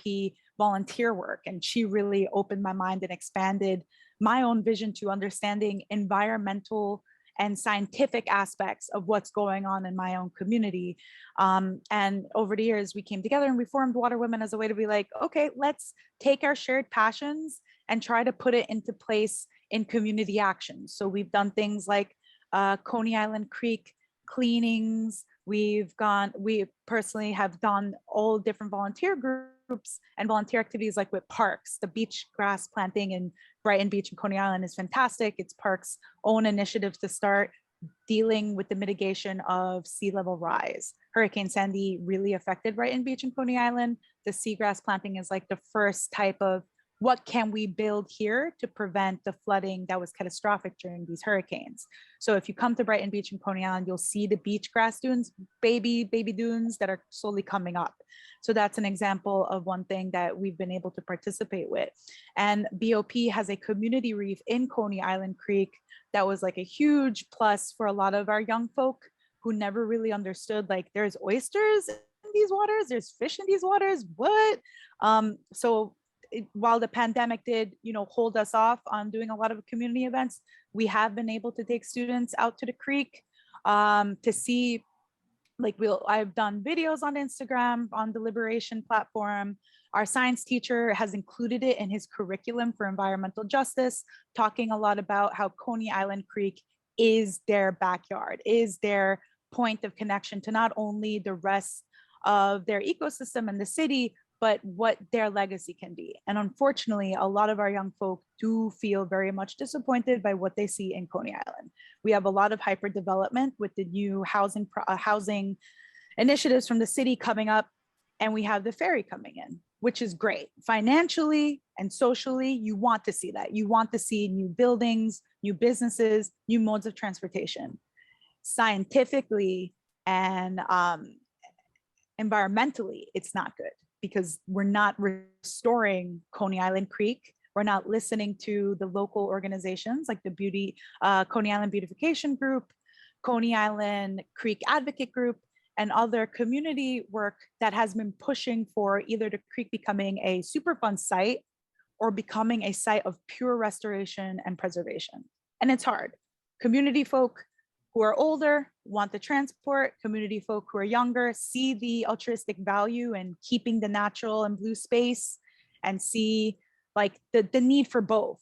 Speaker 9: volunteer work, and she really opened my mind and expanded my own vision to understanding environmental and scientific aspects of what's going on in my own community. And over the years, we came together and we formed Water Women as a way to be like, okay, let's take our shared passions and try to put it into place in community actions. So we've done things like Coney Island Creek cleanings. We personally have done all different volunteer groups and volunteer activities like with parks. The beach grass planting in Brighton Beach and Coney Island is fantastic. It's Parks' own initiative to start dealing with the mitigation of sea level rise. Hurricane Sandy really affected Brighton Beach and Coney Island. The seagrass planting is like the first type of what can we build here to prevent the flooding that was catastrophic during these hurricanes. So if you come to Brighton Beach and Coney Island, you'll see the beach grass dunes, baby dunes that are slowly coming up. So that's an example of one thing that we've been able to participate with. And BOP has a community reef in Coney Island Creek that was like a huge plus for a lot of our young folk who never really understood, like, there's oysters in these waters, there's fish in these waters, what? While the pandemic did, hold us off on doing a lot of community events, we have been able to take students out to the creek to see, like, I've done videos on Instagram, on the Liberation platform. Our science teacher has included it in his curriculum for environmental justice, talking a lot about how Coney Island Creek is their backyard, is their point of connection to not only the rest of their ecosystem and the city, but what their legacy can be. And unfortunately, a lot of our young folk do feel very much disappointed by what they see in Coney Island. We have a lot of hyper development with the new housing initiatives from the city coming up, and we have the ferry coming in, which is great. Financially and socially, you want to see that. You want to see new buildings, new businesses, new modes of transportation. Scientifically and environmentally, it's not good, because we're not restoring Coney Island Creek. We're not listening to the local organizations like the Coney Island Beautification Group, Coney Island Creek Advocate Group, and other community work that has been pushing for either the creek becoming a Superfund site or becoming a site of pure restoration and preservation. And it's hard. Community folk who are older want the transport, community folk who are younger see the altruistic value in keeping the natural and blue space and see like the need for both.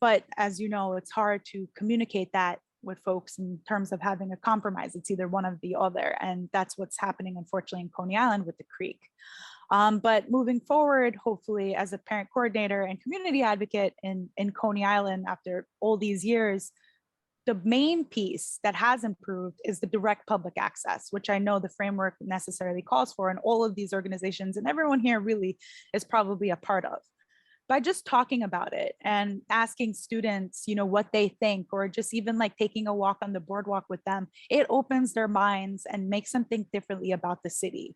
Speaker 9: But as you know, it's hard to communicate that with folks in terms of having a compromise. It's either one or the other. And that's what's happening, unfortunately, in Coney Island with the creek. But moving forward, hopefully, as a parent coordinator and community advocate in Coney Island after all these years, the main piece that has improved is the direct public access, which I know the framework necessarily calls for, and all of these organizations and everyone here really is probably a part of. By just talking about it and asking students, what they think, or just even like taking a walk on the boardwalk with them, it opens their minds and makes them think differently about the city.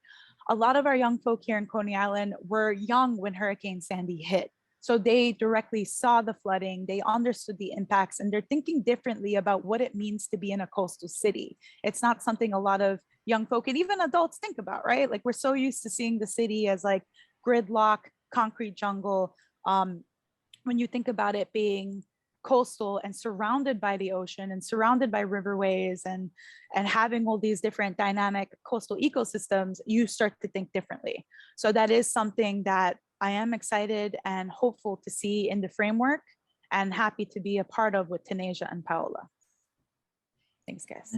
Speaker 9: A lot of our young folk here in Coney Island were young when Hurricane Sandy hit. So they directly saw the flooding, they understood the impacts, and they're thinking differently about what it means to be in a coastal city. It's not something a lot of young folk and even adults think about, right? Like, we're so used to seeing the city as like gridlock, concrete jungle. When you think about it being coastal and surrounded by the ocean and surrounded by riverways and having all these different dynamic coastal ecosystems, you start to think differently. So that is something that I am excited and hopeful to see in the framework and happy to be a part of with Tanasia and Paola. Thanks, guys.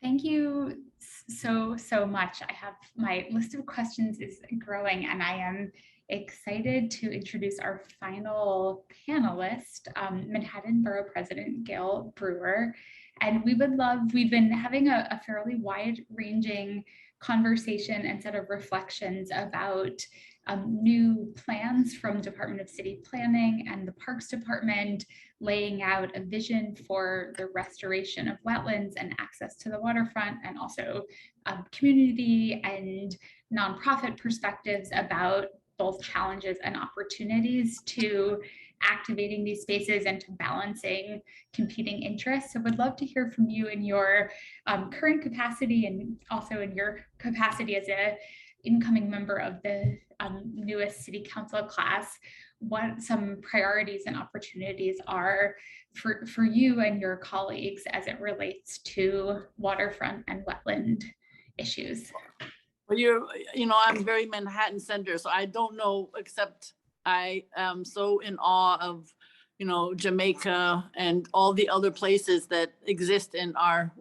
Speaker 2: Thank you so much. I have my list of questions is growing, and I am excited to introduce our final panelist, Manhattan Borough President Gale Brewer. And we've been having a fairly wide-ranging conversation and set of reflections about new plans from Department of City Planning and the Parks Department, laying out a vision for the restoration of wetlands and access to the waterfront, and also community and nonprofit perspectives about both challenges and opportunities to activating these spaces and to balancing competing interests. So would love to hear from you in your current capacity, and also in your capacity as a incoming member of the newest city council class, what some priorities and opportunities are for you and your colleagues as it relates to waterfront and wetland issues.
Speaker 10: Well, I'm very Manhattan centered, so I don't know, except I am so in awe of, Jamaica and all the other places that exist in our,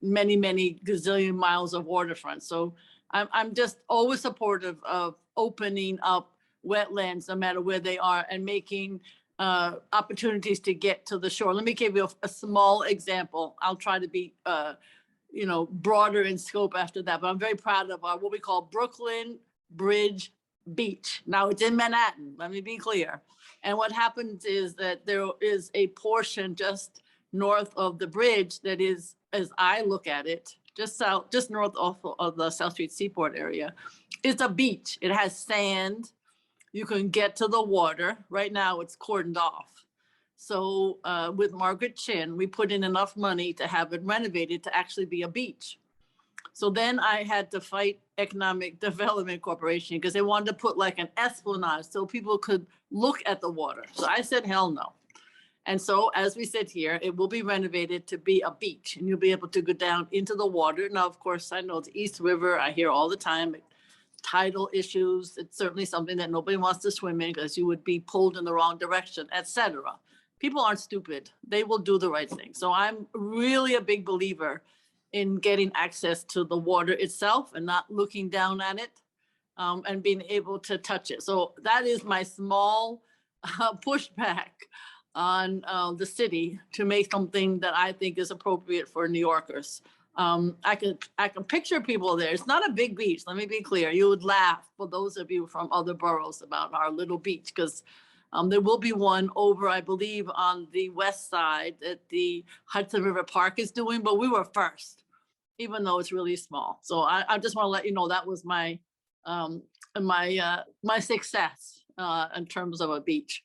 Speaker 10: many, many gazillion miles of waterfront. So I'm just always supportive of opening up wetlands, no matter where they are, and making opportunities to get to the shore. Let me give you a small example. I'll try to be, broader in scope after that, but I'm very proud of our, what we call Brooklyn Bridge Beach. Now it's in Manhattan, let me be clear. And what happens is that there is a portion just north of the bridge that is, as I look at it, just north of the South Street Seaport area. It's a beach. It has sand. You can get to the water. Right now it's cordoned off. So with Margaret Chin, we put in enough money to have it renovated to actually be a beach. So then I had to fight Economic Development Corporation because they wanted to put like an esplanade so people could look at the water. So I said, hell no. And so as we said here, it will be renovated to be a beach and you'll be able to go down into the water. Now, of course, I know the East River, I hear all the time, tidal issues. It's certainly something that nobody wants to swim in because you would be pulled in the wrong direction, etc. People aren't stupid. They will do the right thing. So I'm really a big believer in getting access to the water itself and not looking down at it and being able to touch it. So that is my small pushback on the city to make something that I think is appropriate for New Yorkers. I can picture people there. It's not a big beach. Let me be clear. You would laugh for those of you from other boroughs about our little beach because there will be one over, I believe, on the west side that the Hudson River Park is doing, but we were first, even though it's really small. So I just want to let you know that was my my success in terms of a beach.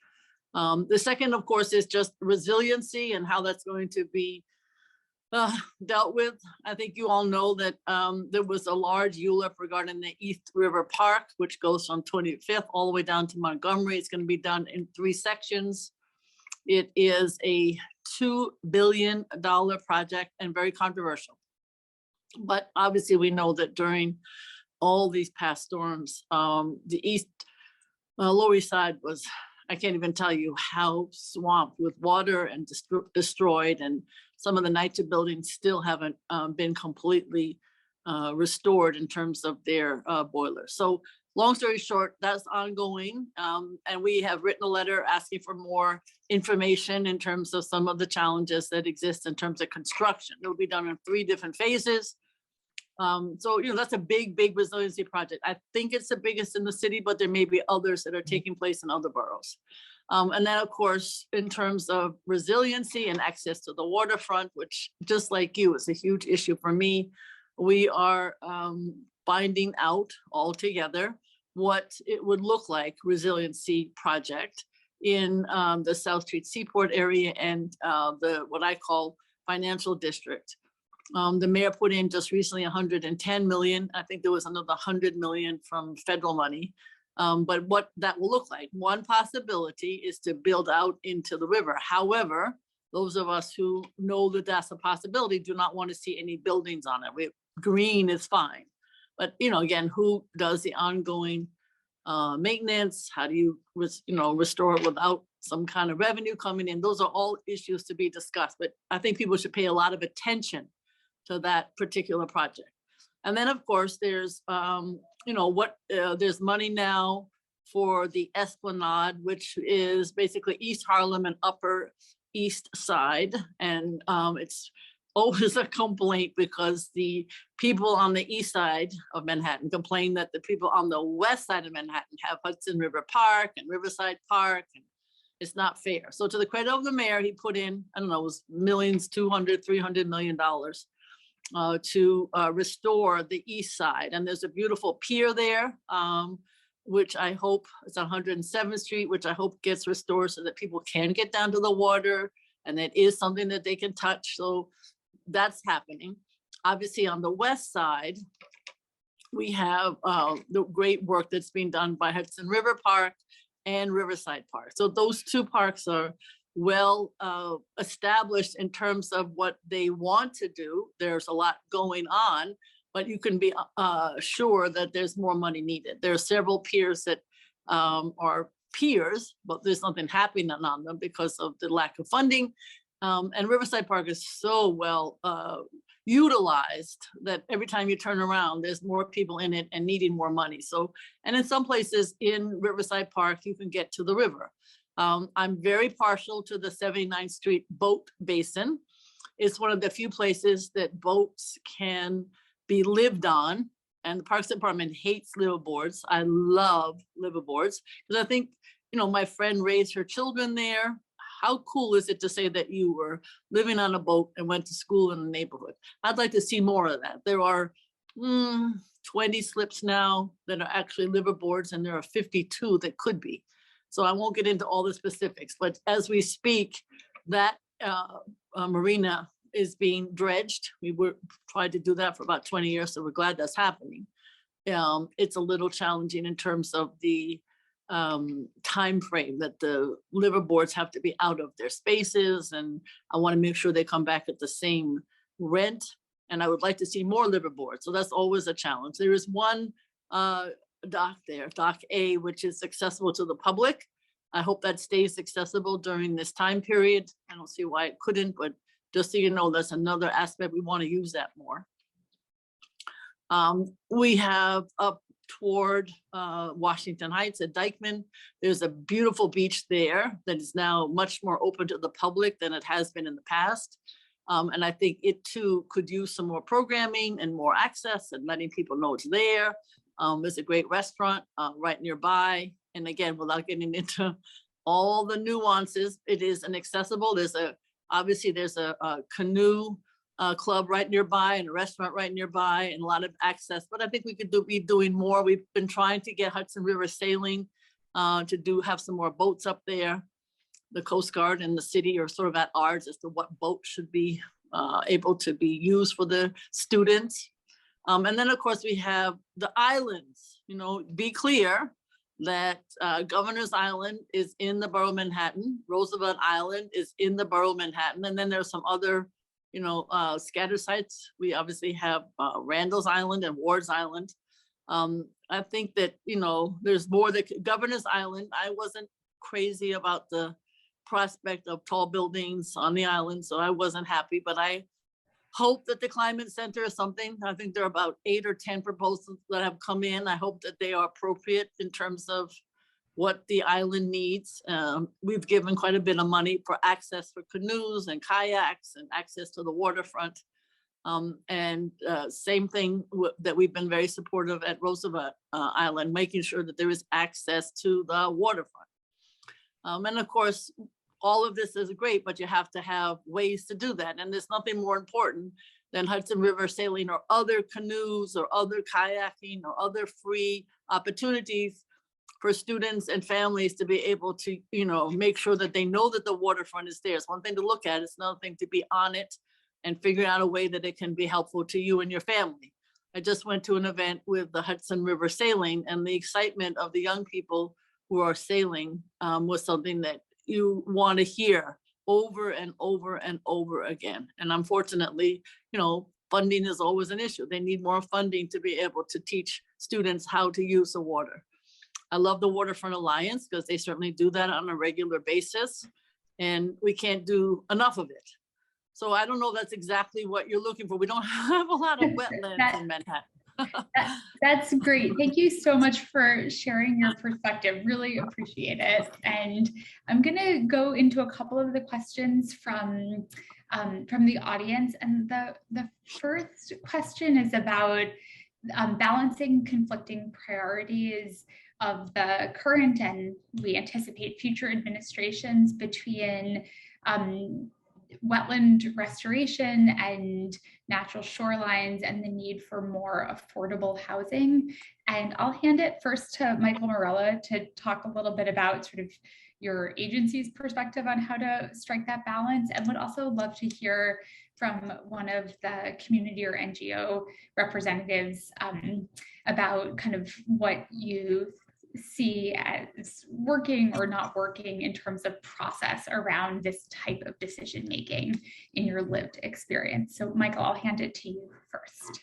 Speaker 10: The second, of course, is just resiliency and how that's going to be dealt with. I think you all know that there was a large ULIP regarding the East River Park, which goes from 25th all the way down to Montgomery. It's going to be done in 3 sections. It is a $2 billion project and very controversial. But obviously we know that during all these past storms, the Lower East Side was, I can't even tell you how swamped with water and destroyed, and some of the NYCHA buildings still haven't been completely restored in terms of their boilers. So long story short, that's ongoing. And we have written a letter asking for more information in terms of some of the challenges that exist in terms of construction. It'll be done in 3 different phases. So, that's a big, big resiliency project. I think it's the biggest in the city, but there may be others that are taking place in other boroughs. And then, of course, in terms of resiliency and access to the waterfront, which just like you, is a huge issue for me. We are finding out altogether what it would look like resiliency project in the South Street Seaport area and what I call financial district. The mayor put in just recently 110 million. I think there was another 100 million from federal money. But what that will look like, one possibility is to build out into the river. However, those of us who know that that's a possibility do not want to see any buildings on it. Green is fine. But, again, who does the ongoing maintenance? How do you, restore it without some kind of revenue coming in? Those are all issues to be discussed. But I think people should pay a lot of attention to that particular project. And then, of course, there's, there's money now for the Esplanade, which is basically East Harlem and Upper East Side. And it's always a complaint because the people on the east side of Manhattan complain that the people on the west side of Manhattan have Hudson River Park and Riverside Park, and it's not fair. So to the credit of the mayor, he put in, I don't know, it was millions, $200-300 million to restore the east side. And there's a beautiful pier there, which I hope, it's on 107th Street, which I hope gets restored so that people can get down to the water and it is something that they can touch. So that's happening. Obviously on the west side, we have the great work that's being done by Hudson River Park and Riverside Park. So those two parks are well established in terms of what they want to do. There's a lot going on, but you can be sure that there's more money needed. There are several piers that are piers, but there's nothing happening on them because of the lack of funding. And Riverside Park is so well utilized that every time you turn around, there's more people in it and needing more money. So, and in some places in Riverside Park, you can get to the river. I'm very partial to the 79th Street boat basin. It's one of the few places that boats can be lived on, and the Parks Department hates liveaboards. I love liveaboards because I think, you know, my friend raised her children there. How cool is it to say that you were living on a boat and went to school in the neighborhood? I'd like to see more of that. There are 20 slips now that are actually liveaboards, and there are 52 that could be. So I won't get into all the specifics, but as we speak, that marina is being dredged. We were tried to do that for about 20 years, so we're glad that's happening. It's a little challenging in terms of the time frame that the liveaboards have to be out of their spaces, and I want to make sure they come back at the same rent. And I would like to see more liveaboards, so that's always a challenge. There is one dock there, Dock A, which is accessible to the public. I hope that stays accessible during this time period. I don't see why it couldn't, but just so you know, that's another aspect. We want to use that more. We have up toward Washington Heights at Dykeman, there's a beautiful beach there that is now much more open to the public than it has been in the past. And I think it too could use some more programming and more access and letting people know it's there. There's a great restaurant right nearby. And again, without getting into all the nuances, it is inaccessible. Obviously there's a canoe club right nearby and a restaurant right nearby and a lot of access, but I think we could be doing more. We've been trying to get Hudson River Sailing to have some more boats up there. The Coast Guard and the city are sort of at odds as to what boat should be able to be used for the students. And then of course we have the islands, you know, be clear that Governor's Island is in the Borough of Manhattan, Roosevelt Island is in the Borough of Manhattan, and then there's some other, you know, scattered sites. We obviously have Randall's Island and Ward's Island. I think that, you know, there's more that Governor's Island. I wasn't crazy about the prospect of tall buildings on the island, so I wasn't happy, but I hope that the climate center is something. I think there are about 8 or 10 proposals that have come in. I hope that they are appropriate in terms of what the island needs. We've given quite a bit of money for access for canoes and kayaks and access to the waterfront. Same thing that we've been very supportive at Roosevelt Island, making sure that there is access to the waterfront. And of course, all of this is great, but you have to have ways to do that. And there's nothing more important than Hudson River Sailing or other canoes or other kayaking or other free opportunities for students and families to be able to, you know, make sure that they know that the waterfront is there. It's one thing to look at, it's another thing to be on it and figure out a way that it can be helpful to you and your family. I just went to an event with the Hudson River Sailing, and the excitement of the young people who are sailing was something that you want to hear over and over and over again. And unfortunately, you know, funding is always an issue. They need more funding to be able to teach students how to use the water. I love the Waterfront Alliance because they certainly do that on a regular basis, and we can't do enough of it. So I don't know if that's exactly what you're looking for. We don't have a lot of wetlands in Manhattan.
Speaker 2: That's great. Thank you so much for sharing your perspective. Really appreciate it. And I'm going to go into a couple of the questions from the audience. And the first question is about balancing conflicting priorities of the current and we anticipate future administrations between wetland restoration and natural shorelines and the need for more affordable housing. And I'll hand it first to Michael Marrella to talk a little bit about sort of your agency's perspective on how to strike that balance, and would also love to hear from one of the community or NGO representatives about kind of what you see as working or not working in terms of process around this type of decision making in your lived experience? So Michael, I'll hand it to you first.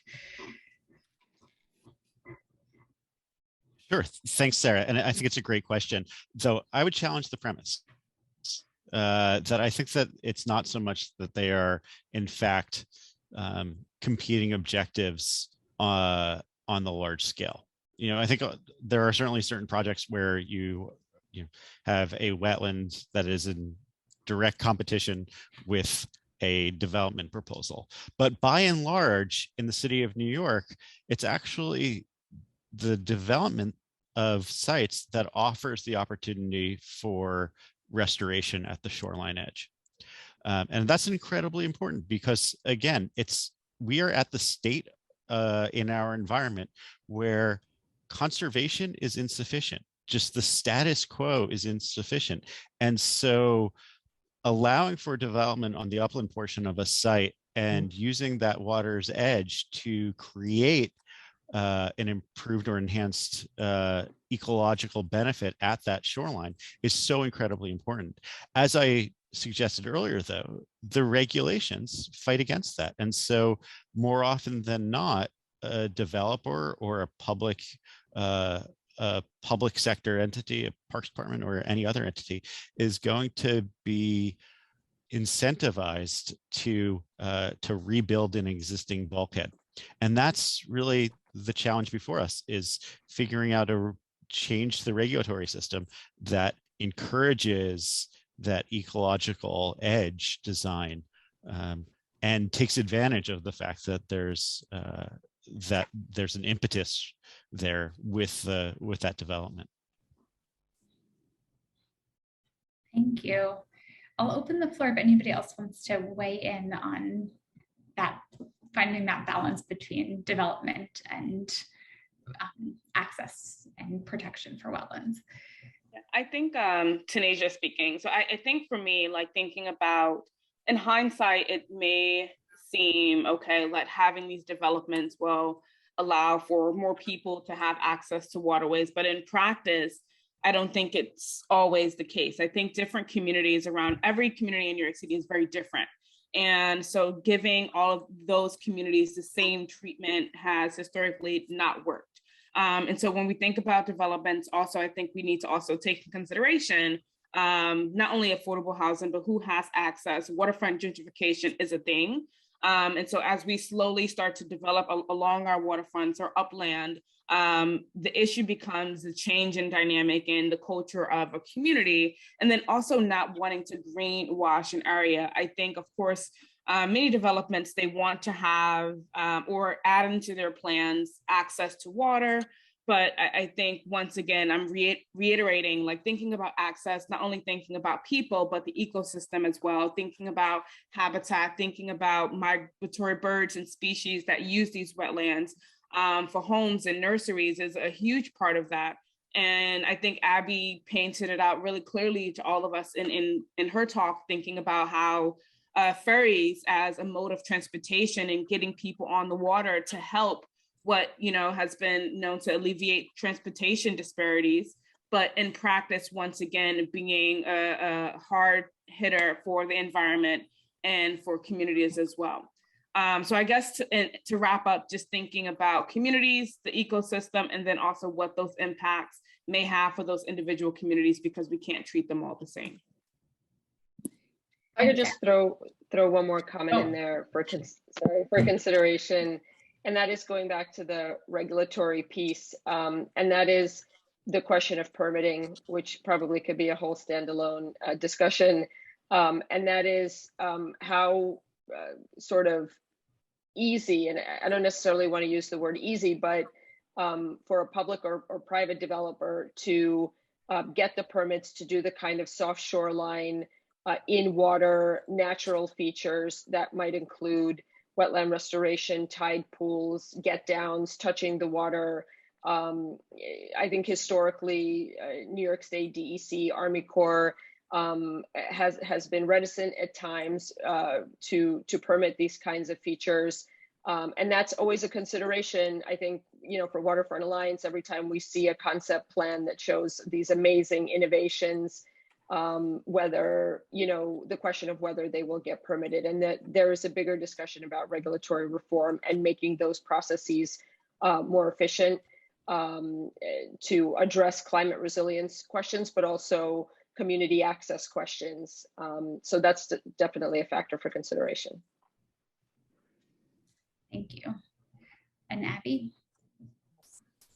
Speaker 4: Sure. Thanks, Sarah. And I think it's a great question. Though I would challenge the premise that I think that it's not so much that they are, in fact, competing objectives on the large scale. You know, I think there are certainly certain projects where you have a wetland that is in direct competition with a development proposal. But by and large, in the city of New York, it's actually the development of sites that offers the opportunity for restoration at the shoreline edge. And that's incredibly important because, again, we are at the state in our environment where conservation is insufficient. Just the status quo is insufficient. And so allowing for development on the upland portion of a site and using that water's edge to create an improved or enhanced ecological benefit at that shoreline is so incredibly important. As I suggested earlier, though, the regulations fight against that. And so more often than not, a developer or a public sector entity, a parks department or any other entity is going to be incentivized to rebuild an existing bulkhead. And that's really the challenge before us, is figuring out to change the regulatory system that encourages that ecological edge design and takes advantage of the fact that there's an impetus there with that development.
Speaker 2: Thank you. I'll open the floor if anybody else wants to weigh in on that, finding that balance between development and access and protection for wetlands.
Speaker 7: I think Tanasia speaking. So I think for me, like thinking about, in hindsight, it may seem okay, like having these developments will allow for more people to have access to waterways, but in practice, I don't think it's always the case. I think different communities around, every community in New York City is very different. And so giving all of those communities the same treatment has historically not worked. And so when we think about developments, also, I think we need to also take into consideration not only affordable housing, but who has access. Waterfront gentrification is a thing. And so as we slowly start to develop along our waterfronts or upland, the issue becomes the change in dynamic in the culture of a community, and then also not wanting to greenwash an area. I think, of course, many developments, they want to have or add into their plans access to water. But I think, once again, I'm reiterating, like thinking about access, not only thinking about people, but the ecosystem as well, thinking about habitat, thinking about migratory birds and species that use these wetlands for homes and nurseries is a huge part of that. And I think Abby painted it out really clearly to all of us in her talk, thinking about how ferries as a mode of transportation and getting people on the water to help what has been known to alleviate transportation disparities, but in practice, once again, being a hard hitter for the environment and for communities as well. So I guess to wrap up, just thinking about communities, the ecosystem, and then also what those impacts may have for those individual communities, because we can't treat them all the same.
Speaker 6: I could just throw one more comment in there for consideration. And that is going back to the regulatory piece. And that is the question of permitting, which probably could be a whole standalone discussion. And that is how sort of easy, and I don't necessarily want to use the word easy, but for a public or private developer to get the permits to do the kind of soft shoreline in water natural features that might include wetland restoration, tide pools, get downs, touching the water. I think historically, New York State DEC, Army Corps has been reticent at times to permit these kinds of features. And that's always a consideration. I think, for Waterfront Alliance, every time we see a concept plan that shows these amazing innovations, whether, the question of whether they will get permitted, and that there is a bigger discussion about regulatory reform and making those processes more efficient to address climate resilience questions, but also community access questions. So that's definitely a factor for consideration.
Speaker 2: Thank you. And Abby?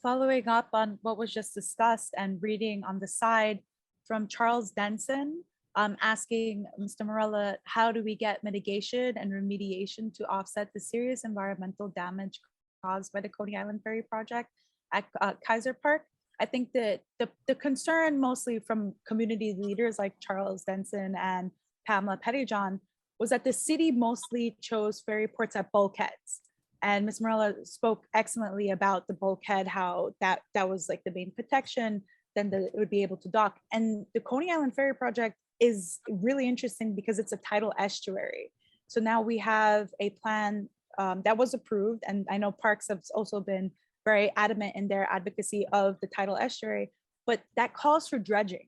Speaker 9: Following up on what was just discussed and reading on the side from Charles Denson, asking Mr. Marrella, how do we get mitigation and remediation to offset the serious environmental damage caused by the Coney Island Ferry project at Kaiser Park? I think that the concern mostly from community leaders like Charles Denson and Pamela Pettyjohn was that the city mostly chose ferry ports at bulkheads. And Ms. Marrella spoke excellently about the bulkhead, how that was like the main protection, then it would be able to dock. And the Coney Island Ferry project is really interesting because it's a tidal estuary. So now we have a plan that was approved, and I know Parks have also been very adamant in their advocacy of the tidal estuary, but that calls for dredging.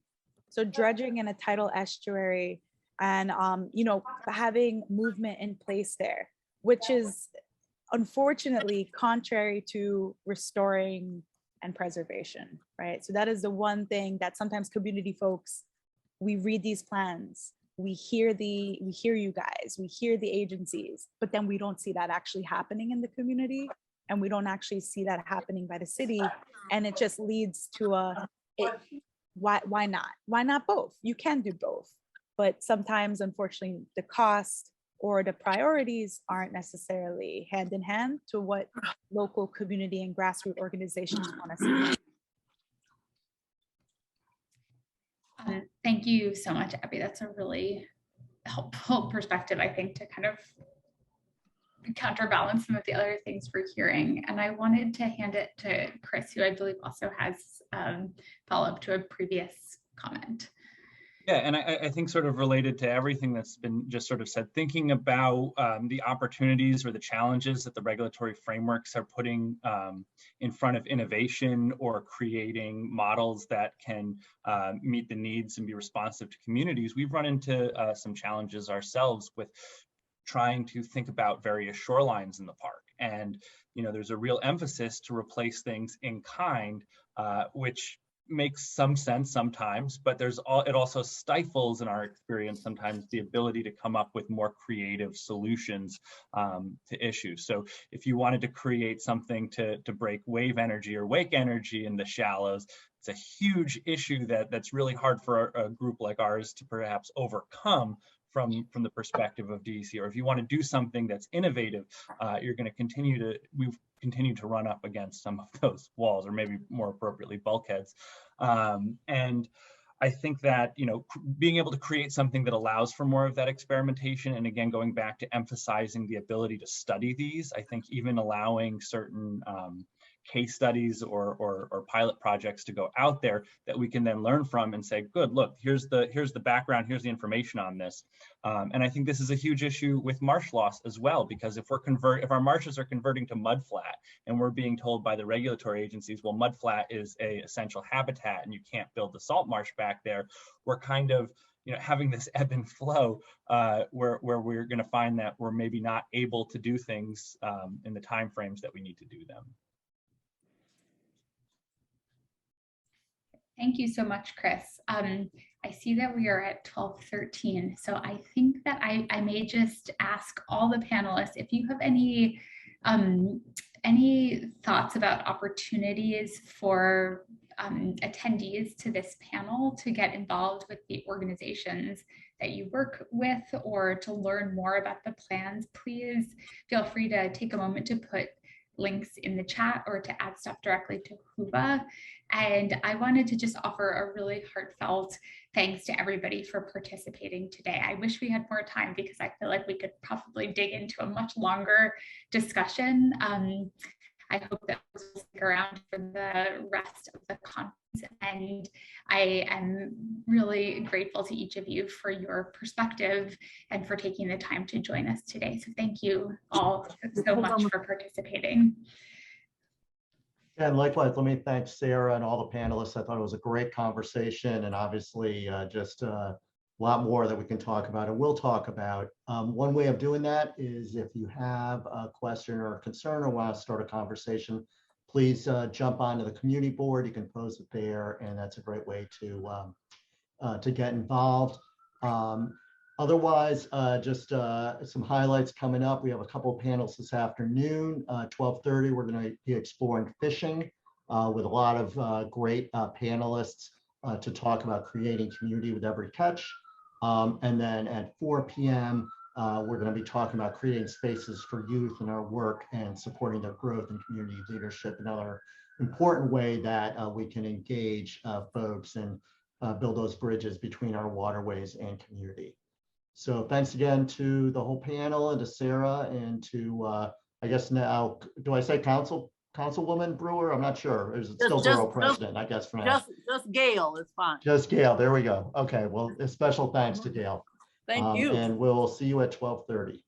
Speaker 9: So dredging in a tidal estuary and having movement in place there, which is unfortunately contrary to restoring and preservation, right? So that is the one thing that sometimes community folks, we read these plans, we hear you guys, we hear the agencies, but then we don't see that actually happening in the community, and we don't actually see that happening by the city, and it just leads to why not? Why not both? You can do both, but sometimes, unfortunately, the cost or the priorities aren't necessarily hand in hand to what local community and grassroots organizations want to see.
Speaker 2: Thank you so much, Abby. That's a really helpful perspective, I think, to kind of counterbalance some of the other things we're hearing. And I wanted to hand it to Chris, who I believe also has follow-up to a previous comment.
Speaker 5: Yeah, and I think sort of related to everything that's been just sort of said, thinking about the opportunities or the challenges that the regulatory frameworks are putting in front of innovation or creating models that can meet the needs and be responsive to communities, we've run into some challenges ourselves with trying to think about various shorelines in the park. And, there's a real emphasis to replace things in kind, which makes some sense sometimes, but it also stifles, in our experience, sometimes the ability to come up with more creative solutions to issues. So if you wanted to create something to break wave energy or wake energy in the shallows, it's a huge issue that's really hard for a group like ours to perhaps overcome from the perspective of DEC. Or if you want to do something that's innovative, you're going to we've continued to run up against some of those walls, or maybe more appropriately bulkheads. And I think that, being able to create something that allows for more of that experimentation, and again, going back to emphasizing the ability to study these, I think even allowing certain case studies or pilot projects to go out there that we can then learn from and say, good, look, here's the background, here's the information on this. And I think this is a huge issue with marsh loss as well, because if our marshes are converting to mudflat and we're being told by the regulatory agencies, well, mudflat is a essential habitat and you can't build the salt marsh back there, we're kind of having this ebb and flow where we're going to find that we're maybe not able to do things in the timeframes that we need to do them.
Speaker 2: Thank you so much, Chris. I see that we are at 12:13, so I think that I may just ask all the panelists if you have any thoughts about opportunities for attendees to this panel to get involved with the organizations that you work with or to learn more about the plans. Please feel free to take a moment to put links in the chat or to add stuff directly to Huva. And I wanted to just offer a really heartfelt thanks to everybody for participating today. I wish we had more time because I feel like we could probably dig into a much longer discussion. I hope that we'll stick around for the rest of the conference. And I am really grateful to each of you for your perspective and for taking the time to join us today. So thank you all so much for participating.
Speaker 1: And likewise, let me thank Sarah and all the panelists. I thought it was a great conversation, and obviously just a lot more that we can talk about and we'll talk about. One way of doing that is if you have a question or a concern or want to start a conversation, please jump onto the community board. You can post it there, and that's a great way to get involved. Otherwise, just some highlights coming up. We have a couple of panels this afternoon. 12:30, we're going to be exploring fishing with a lot of great panelists to talk about creating community with every catch. And then at 4 p.m., we're going to be talking about creating spaces for youth in our work and supporting their growth and community leadership, another important way that we can engage folks and build those bridges between our waterways and community. So thanks again to the whole panel and to Sarah and to, I guess now, do I say Councilwoman Brewer? I'm not sure. Is it still Borough President, I guess, for now?
Speaker 10: Just Gale is fine.
Speaker 1: Just Gail, there we go. Okay, well, a special thanks to Gail.
Speaker 10: Thank you.
Speaker 1: And we'll see you at 12:30.